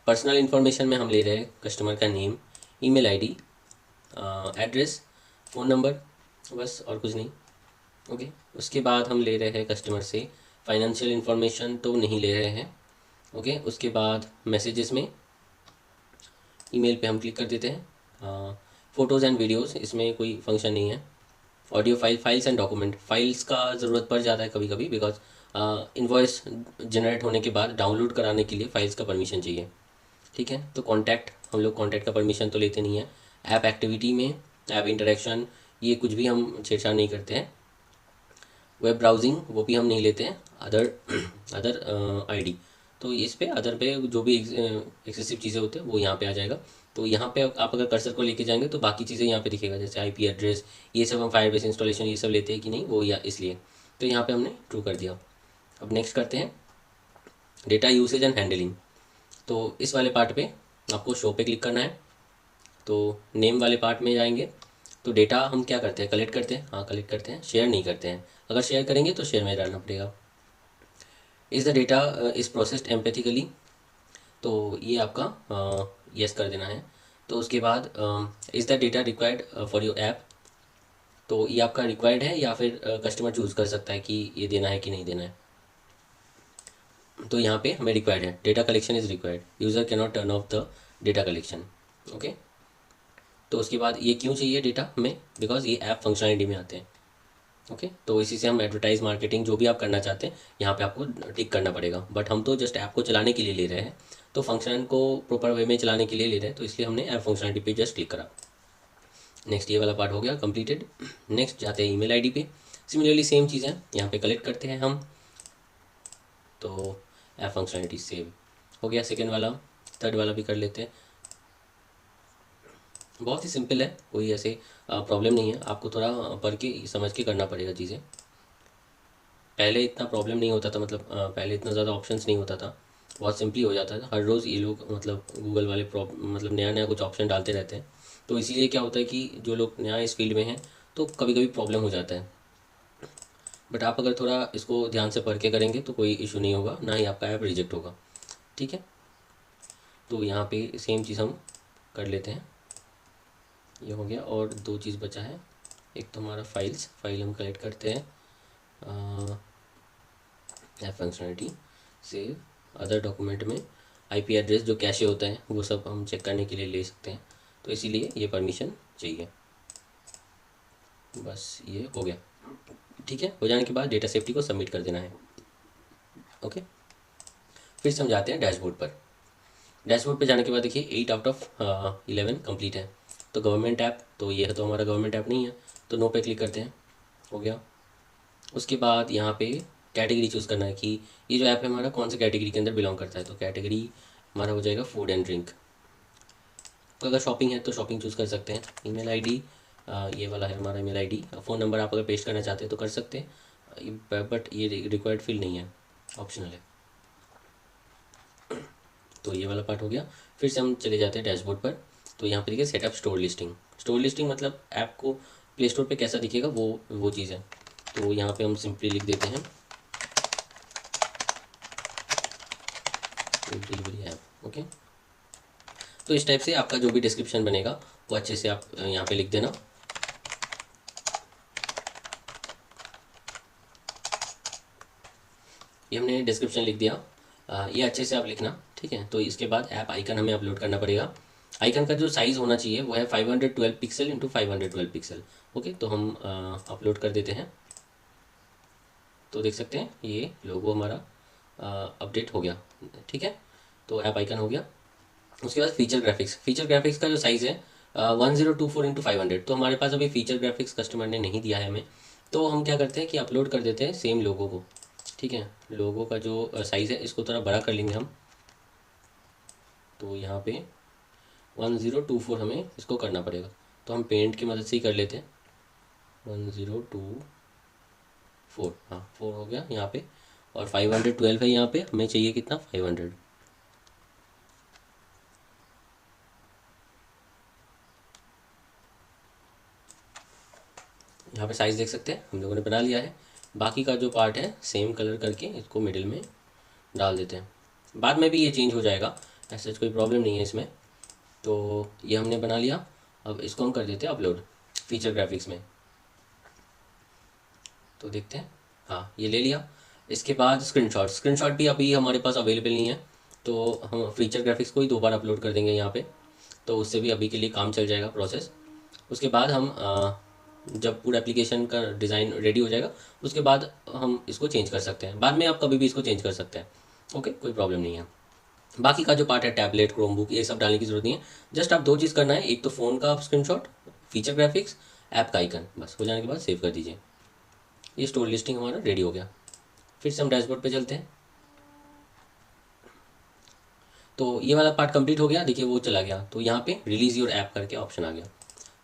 पर्सनल इन्फॉर्मेशन में हम ले रहे हैं कस्टमर का name, email ID, address, phone number, बस और कुछ नहीं। ओके, उसके बाद हम ले रहे हैं कस्टमर से फाइनेंशियल इन्फॉर्मेशन, तो नहीं ले रहे हैं। ओके, उसके बाद मैसेजेस में ईमेल पे हम क्लिक कर देते हैं। फ़ोटोज़ एंड वीडियोस, इसमें कोई फंक्शन नहीं है। Audio files and document, files का ज़रूरत पड़ जाता है कभी कभी, बिकॉज इनवॉइस जनरेट होने के बाद डाउनलोड कराने के लिए फ़ाइल्स का परमिशन चाहिए। ठीक है। तो कॉन्टैक्ट, हम लोग कॉन्टैक्ट का परमिशन तो लेते नहीं है। ऐप एक्टिविटी में ऐप इंटरेक्शन ये कुछ भी हम छेड़छाड़ नहीं करते हैं। वेब ब्राउजिंग वो भी हम नहीं लेते हैं। अदर अदर आईडी, तो इस पे अदर पे जो भी एक्सेसिव चीज़ें होते हैं वो यहाँ पे आ जाएगा। तो यहाँ पे आप अगर कर्सर को लेके जाएंगे तो बाकी चीज़ें यहाँ पे दिखेगा, जैसे आईपी एड्रेस, ये सब हम फायरबेस इंस्टॉलेशन ये सब लेते हैं कि नहीं वो, या इसलिए तो यहाँ पे हमने ट्रू कर दिया। अब नेक्स्ट करते हैं डेटा यूसेज एंड हैंडलिंग। तो इस वाले पार्ट पे आपको शो पे क्लिक करना है। तो नेम वाले पार्ट में जाएंगे तो डेटा हम क्या करते हैं, कलेक्ट करते हैं। हाँ कलेक्ट करते हैं, शेयर नहीं करते हैं। अगर शेयर करेंगे तो शेयर में डालना पड़ेगा। Is the data is processed empathically, तो ये आपका यस कर देना है। तो उसके बाद is the data required for your app, तो ये आपका रिक्वायर्ड है या फिर कस्टमर चूज़ कर सकता है कि ये देना है कि नहीं देना है। तो यहाँ पे हमें रिक्वायर्ड है, data collection is required, user can not turn off the data collection. Okay, तो उसके बाद ये क्यों चाहिए डेटा हमें, बिकॉज ये ऐप फंक्शनलिटी में आते हैं। ओके, तो इसी से हम एडवर्टाइज मार्केटिंग जो भी आप करना चाहते हैं यहाँ पे आपको टिक करना पड़ेगा। बट हम तो जस्ट ऐप को चलाने के लिए ले रहे हैं, तो फंक्शन को प्रॉपर वे में चलाने के लिए ले रहे हैं, तो इसलिए हमने ऐप फंक्शनलिटी पे जस्ट क्लिक करा। नेक्स्ट ये वाला पार्ट हो गया कंप्लीटेड। नेक्स्ट जाते हैं ईमेल आईडी पे। सिमिलरली सेम चीज़ है, यहाँ पे कलेक्ट करते हैं हम, तो ऐप फंक्शनलिटी सेव हो गया। सेकेंड वाला, थर्ड वाला भी कर लेते हैं। बहुत ही सिंपल है, कोई ऐसे प्रॉब्लम नहीं है। आपको थोड़ा पढ़ के समझ के करना पड़ेगा चीज़ें। पहले इतना प्रॉब्लम नहीं होता था, मतलब पहले इतना ज़्यादा ऑप्शंस नहीं होता था, बहुत सिंपली हो जाता था। हर रोज़ ये लोग मतलब गूगल वाले मतलब नया नया कुछ ऑप्शन डालते रहते हैं, तो इसीलिए क्या होता है कि जो लोग नया इस फील्ड में हैं तो कभी कभी प्रॉब्लम हो जाता है। बट आप अगर थोड़ा इसको ध्यान से पढ़ के करेंगे तो कोई इशू नहीं होगा, ना ही आपका ऐप रिजेक्ट होगा। ठीक है, तो यहाँ पे सेम चीज़ हम कर लेते हैं। ये हो गया, और दो चीज़ बचा है। एक तो हमारा फाइल हम कलेक्ट करते हैं, app functionality save, other document में आईपी एड्रेस जो कैशे होता है वो सब हम चेक करने के लिए ले सकते हैं, तो इसीलिए ये परमिशन चाहिए। बस ये हो गया। ठीक है, हो जाने के बाद डेटा सेफ्टी को सबमिट कर देना है। ओके, फिर से हम जाते हैं डैशबोर्ड पर। डैशबोर्ड पे जाने के बाद देखिए 8 आउट ऑफ 11 कंप्लीट है। तो गवर्नमेंट ऐप, तो ये तो हमारा गवर्नमेंट ऐप नहीं है, तो नो पे क्लिक करते हैं। हो गया। उसके बाद यहाँ पे कैटेगरी चूज़ करना है कि ये जो ऐप है हमारा कौन सा कैटेगरी के अंदर बिलोंग करता है। तो कैटेगरी हमारा हो जाएगा फूड एंड ड्रिंक। तो अगर शॉपिंग है तो शॉपिंग चूज़ कर सकते हैं। ईमेल आईडी ये वाला है हमारा ईमेल आईडी। फ़ोन नंबर आप अगर पेस्ट करना चाहते हैं तो कर सकते हैं, बट ये रिक्वायर्ड फील्ड नहीं है, ऑप्शनल है। तो ये वाला पार्ट हो गया। फिर से हम चले जाते हैं डैशबोर्ड पर। तो यहाँ पर देखिए setup store listing. Store listing मतलब ऐप को प्ले स्टोर पर कैसा दिखेगा वो चीज़ है। तो यहाँ पे हम सिंपली लिख देते हैं डिलीवरी ऐप। ओके, तो इस टाइप से आपका जो भी डिस्क्रिप्शन बनेगा वो अच्छे से आप यहाँ पे लिख देना। ये हमने डिस्क्रिप्शन लिख दिया, ये अच्छे से आप लिखना। ठीक है, तो इसके बाद ऐप आइकन हमें अपलोड करना पड़ेगा। आइकन का जो साइज़ होना चाहिए वो है 512 पिक्सल इंटू 512 पिक्सल। ओके, तो हम अपलोड कर देते हैं। तो देख सकते हैं ये लोगो हमारा अपडेट हो गया। ठीक है, तो ऐप आइकन हो गया। उसके बाद फीचर ग्राफिक्स का जो साइज़ है 1024 इंटू 500, तो हमारे पास अभी फीचर ग्राफिक्स कस्टमर ने नहीं दिया है हमें, तो हम क्या करते हैं कि अपलोड कर देते हैं सेम लोगो को। ठीक है, लोगो का जो साइज़ है इसको थोड़ा बड़ा कर लेंगे हम। तो यहाँ पे 1024 हमें इसको करना पड़ेगा, तो हम पेंट की मदद से ही कर लेते हैं। 1024, हाँ 4 हो गया यहाँ पे, और 512 है यहाँ पे, हमें चाहिए कितना 500। यहाँ पे साइज़ देख सकते हैं हम लोगों ने बना लिया है। बाकी का जो पार्ट है सेम कलर करके इसको मिडिल में डाल देते हैं। बाद में भी ये चेंज हो जाएगा, ऐसा कोई प्रॉब्लम नहीं है इसमें। तो ये हमने बना लिया। अब इसको हम कर देते हैं अपलोड फीचर ग्राफिक्स में। तो देखते हैं, हाँ ये ले लिया। इसके बाद स्क्रीनशॉट भी अभी हमारे पास अवेलेबल नहीं है, तो हम फीचर ग्राफिक्स को ही 2 बार अपलोड कर देंगे यहाँ पे, तो उससे भी अभी के लिए काम चल जाएगा प्रोसेस। उसके बाद हम जब पूरा एप्लीकेशन का डिज़ाइन रेडी हो जाएगा उसके बाद हम इसको चेंज कर सकते हैं। बाद में आप कभी भी इसको चेंज कर सकते हैं। ओके, कोई प्रॉब्लम नहीं है। बाकी का जो पार्ट है टैबलेट, क्रोमबुक, ये सब डालने की जरूरत नहीं है। जस्ट आप 2 चीज़ करना है, एक तो फ़ोन का स्क्रीनशॉट, फीचर ग्राफिक्स, ऐप का आइकन, बस हो जाने के बाद सेव कर दीजिए। ये स्टोर लिस्टिंग हमारा रेडी हो गया। फिर से हम डैशबोर्ड पे चलते हैं। तो ये वाला पार्ट कंप्लीट हो गया, देखिए वो चला गया। तो यहाँ पे रिलीज़ योर ऐप करके ऑप्शन आ गया।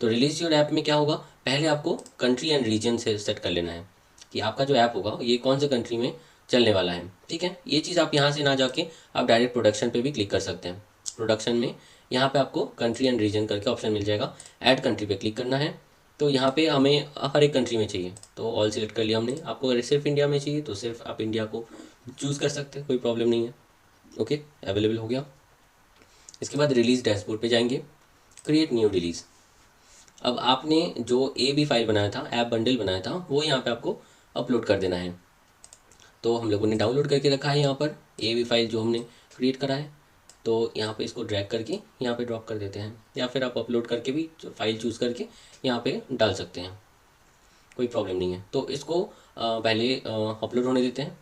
तो रिलीज़ योर ऐप में क्या होगा, पहले आपको कंट्री एंड रीजन से सेट कर लेना है कि आपका जो ऐप होगा ये कौन से कंट्री में चलने वाला है। ठीक है, ये चीज़ आप यहाँ से ना जाके आप डायरेक्ट प्रोडक्शन पे भी क्लिक कर सकते हैं। प्रोडक्शन में यहाँ पे आपको कंट्री एंड रीजन करके ऑप्शन मिल जाएगा, ऐड कंट्री पे क्लिक करना है। तो यहाँ पे हमें हर एक कंट्री में चाहिए, तो ऑल सेलेक्ट कर लिया हमने। आपको अगर सिर्फ इंडिया में चाहिए तो सिर्फ आप इंडिया को चूज़ कर सकते हैं, कोई प्रॉब्लम नहीं है। ओके, अवेलेबल हो गया। इसके बाद रिलीज़ डैशबोर्ड पे जाएंगे, क्रिएट न्यू रिलीज़। अब आपने जो ए बी फाइल बनाया था, ऐप बंडल बनाया था, वो यहाँ पे आपको अपलोड कर देना है। तो हम लोगों ने डाउनलोड करके रखा है यहाँ पर ए बी फाइल जो हमने क्रिएट करा है। तो यहाँ पे इसको ड्रैग करके यहाँ पे ड्रॉप कर देते हैं, या फिर आप अपलोड करके भी फाइल चूज़ करके यहाँ पे डाल सकते हैं, कोई प्रॉब्लम नहीं है। तो इसको पहले अपलोड होने देते हैं।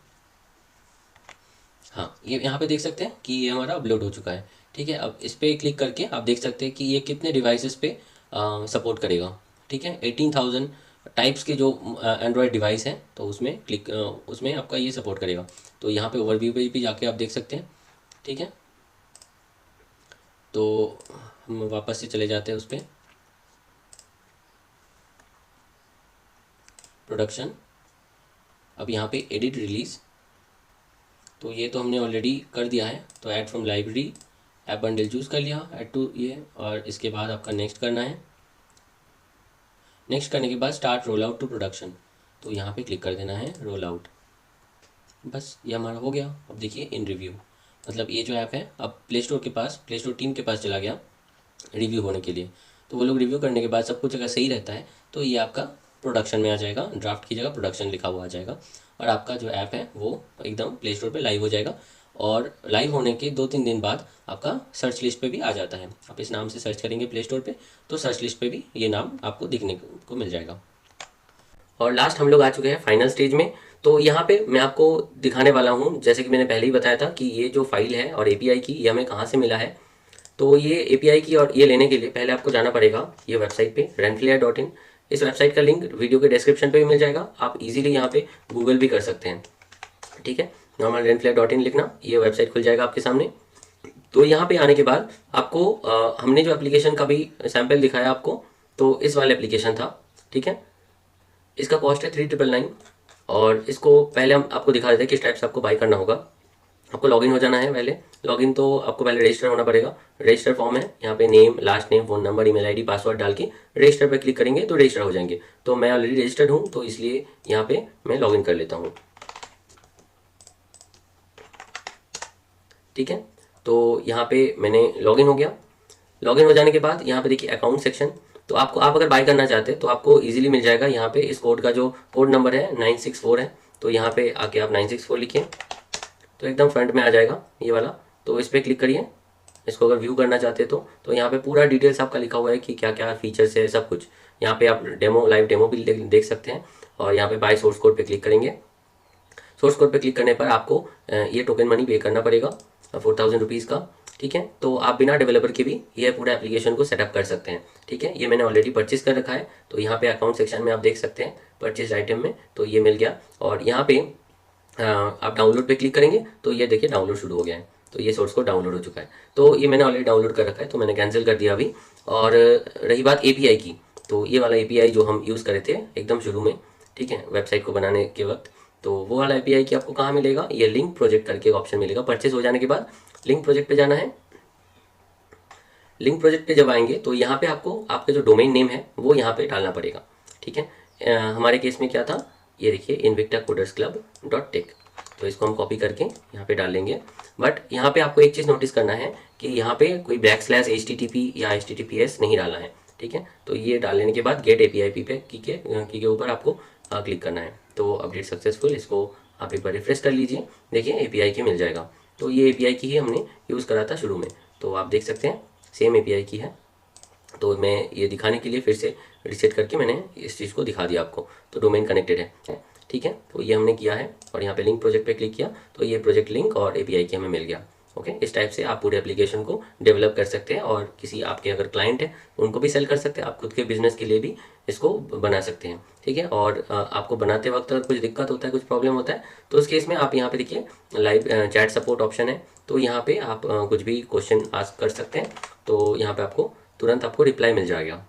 हाँ, ये यहाँ पे देख सकते हैं कि ये हमारा अपलोड हो चुका है। ठीक है, अब इस पर क्लिक करके आप देख सकते हैं कि ये कितने डिवाइसेस पे सपोर्ट करेगा। ठीक है, 18,000 टाइप्स के जो एंड्रॉयड डिवाइस हैं, तो उसमें क्लिक उसमें आपका ये सपोर्ट करेगा। तो यहाँ पे ओवरव्यू पे भी जाके आप देख सकते हैं। ठीक है, तो हम वापस से चले जाते हैं उस पर, प्रोडक्शन। अब यहाँ पे एडिट रिलीज़, तो ये तो हमने ऑलरेडी कर दिया है। तो add from library, app bundle choose कर लिया, ऐड टू ये, और इसके बाद आपका नेक्स्ट करना है। नेक्स्ट करने के बाद start roll out to production, तो यहाँ पे क्लिक कर देना है रोल आउट। बस ये हमारा हो गया। अब देखिए इन रिव्यू, मतलब ये जो ऐप है अब प्ले स्टोर के पास, प्ले स्टोर टीम के पास चला गया रिव्यू होने के लिए। तो वो लोग रिव्यू करने के बाद सब कुछ अगर सही रहता है तो ये आपका प्रोडक्शन में आ जाएगा, ड्राफ्ट की जगह प्रोडक्शन लिखा हुआ आ जाएगा, और आपका जो ऐप है वो एकदम प्ले स्टोर पर लाइव हो जाएगा। और लाइव होने के 2-3 दिन बाद आपका सर्च लिस्ट पे भी आ जाता है। आप इस नाम से सर्च करेंगे प्ले स्टोर पे, तो सर्च लिस्ट पे भी ये नाम आपको दिखने को मिल जाएगा। और लास्ट हम लोग आ चुके हैं फाइनल स्टेज में। तो यहाँ पे मैं आपको दिखाने वाला हूँ, जैसे कि मैंने पहले ही बताया था कि ये जो फाइल है और एपीआई की, ये हमें कहाँ से मिला है। तो ये एपीआई की और ये लेने के लिए पहले आपको जाना पड़ेगा ये वेबसाइट पे renflair.in। इस वेबसाइट का लिंक वीडियो के डिस्क्रिप्शन पे भी मिल जाएगा, आप इजीली यहाँ पे गूगल भी कर सकते हैं। ठीक है, नॉर्मल renflair.in लिखना, ये वेबसाइट खुल जाएगा आपके सामने। तो यहाँ पे आने के बाद आपको हमने जो एप्लीकेशन का भी सैम्पल दिखाया आपको, तो इस वाले एप्लीकेशन था। ठीक है, इसका कॉस्ट है 3999, और इसको पहले हम आपको दिखा देते हैं किस टाइप से आपको बाई करना होगा। आपको लॉगिन हो जाना है पहले। लॉगिन तो आपको पहले रजिस्टर होना पड़ेगा। रजिस्टर फॉर्म है, यहाँ पे name, last name, phone number, email ID, password डाल के रजिस्टर पे क्लिक करेंगे तो रजिस्टर हो जाएंगे। तो मैं ऑलरेडी रजिस्टर्ड हूँ, तो इसलिए यहाँ पे मैं लॉगिन कर लेता हूँ। ठीक है, तो यहाँ पे मैंने लॉगिन हो गया। लॉगिन हो जाने के बाद यहाँ पे देखिए अकाउंट सेक्शन, तो आप अगर बाय करना चाहते हैं तो आपको इजीली मिल जाएगा। यहाँ पे इस कोड का जो कोड नंबर है 964 है, तो यहाँ पे आके आप 964 लिखिए, तो एकदम फ्रंट में आ जाएगा ये वाला। तो इस पर क्लिक करिए, इसको अगर व्यू करना चाहते हैं तो यहाँ पे पूरा डिटेल्स आपका लिखा हुआ है कि क्या क्या फीचर्स है, सब कुछ। यहाँ पे आप लाइव डेमो भी देख सकते हैं। और यहाँ पे बाय सोर्स कोड पे क्लिक करेंगे। सोर्स कोड पे क्लिक करने पर आपको ये टोकन मनी पे करना पड़ेगा 4000 रुपीज़ का। ठीक है, तो आप बिना डेवलपर के भी ये पूरा एप्लीकेशन को सेटअप कर सकते हैं। ठीक है, ये मैंने ऑलरेडी परचेज कर रखा है, तो यहाँ पे अकाउंट सेक्शन में आप देख सकते हैं परचेज आइटम में, तो ये मिल गया। और यहाँ पे आप डाउनलोड पे क्लिक करेंगे तो ये देखिए डाउनलोड शुरू हो गया है। तो ये सोर्स कोड डाउनलोड हो चुका है, तो ये मैंने ऑलरेडी डाउनलोड कर रखा है, तो मैंने कैंसिल कर दिया अभी। और रही बात एपीआई की, तो ये वाला एपीआई जो हम यूज़ करे थे एकदम शुरू में, ठीक है, वेबसाइट को बनाने के वक्त, तो वो वाला एपीआई की आपको कहाँ मिलेगा, ये लिंक प्रोजेक्ट करके ऑप्शन मिलेगा। परचेज हो जाने के बाद लिंक प्रोजेक्ट पे जाना है। लिंक प्रोजेक्ट पे जब आएंगे तो यहाँ पे आपको आपका जो डोमेन नेम है वो यहाँ पे डालना पड़ेगा। ठीक है, हमारे केस में क्या था, ये देखिए invictacodersclub.tech, तो इसको हम कॉपी करके यहाँ पे डाल लेंगे। बट यहाँ पे आपको एक चीज़ नोटिस करना है कि यहाँ पे कोई /HTTP या HTTPS नहीं डालना है। ठीक है, तो ये डाल लेने के बाद गेट API पे की के ऊपर आपको क्लिक करना है। तो अपडेट सक्सेसफुल, इसको आप एक बार रिफ्रेश कर लीजिए, देखिए API की मिल जाएगा। तो ये API की ही हमने यूज़ करा था शुरू में, तो आप देख सकते हैं सेम API की है। तो मैं ये दिखाने के लिए फिर से रीसेट करके मैंने इस चीज़ को दिखा दिया आपको। तो डोमेन कनेक्टेड है, ठीक है, तो ये हमने किया है। और यहाँ पे लिंक प्रोजेक्ट पे क्लिक किया तो ये प्रोजेक्ट लिंक और API की हमें मिल गया। ओके, इस टाइप से आप पूरे एप्लीकेशन को डेवलप कर सकते हैं और किसी आपके अगर क्लाइंट है उनको भी सेल कर सकते हैं, आप खुद के बिजनेस के लिए भी इसको बना सकते हैं। ठीक है, और आपको बनाते वक्त अगर कुछ दिक्कत होता है, कुछ प्रॉब्लम होता है, तो उस केस में आप यहाँ पे देखिए लाइव चैट सपोर्ट ऑप्शन है, तो यहाँ पे आप कुछ भी क्वेश्चन आस्क कर सकते हैं, तो यहाँ पे आपको तुरंत आपको रिप्लाई मिल जाएगा।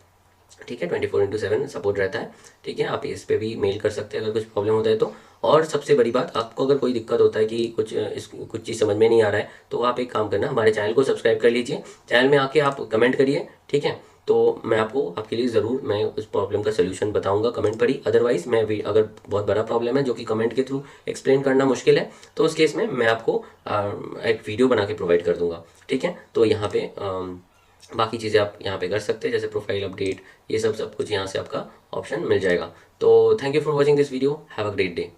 ठीक है, 24/7 सपोर्ट रहता है। ठीक है, आप इस पे भी मेल कर सकते हैं अगर कुछ प्रॉब्लम होता है तो। और सबसे बड़ी बात, आपको अगर कोई दिक्कत होता है कि कुछ चीज़ समझ में नहीं आ रहा है, तो आप एक काम करना, हमारे चैनल को सब्सक्राइब कर लीजिए, चैनल में आके आप कमेंट करिए। ठीक है, तो मैं आपको आपके लिए ज़रूर मैं उस प्रॉब्लम का सोल्यूशन बताऊंगा कमेंट पर ही। अदरवाइज़ मैं भी, अगर बहुत बड़ा प्रॉब्लम है जो कि कमेंट के थ्रू एक्सप्लेन करना मुश्किल है, तो उस केस में मैं आपको एक वीडियो बना के प्रोवाइड कर दूंगा। ठीक है, तो यहाँ पे बाकी चीज़ें आप यहाँ पे कर सकते हैं, जैसे प्रोफाइल अपडेट, ये सब कुछ यहाँ से आपका ऑप्शन मिल जाएगा। तो thank you for watching this video, have a great day.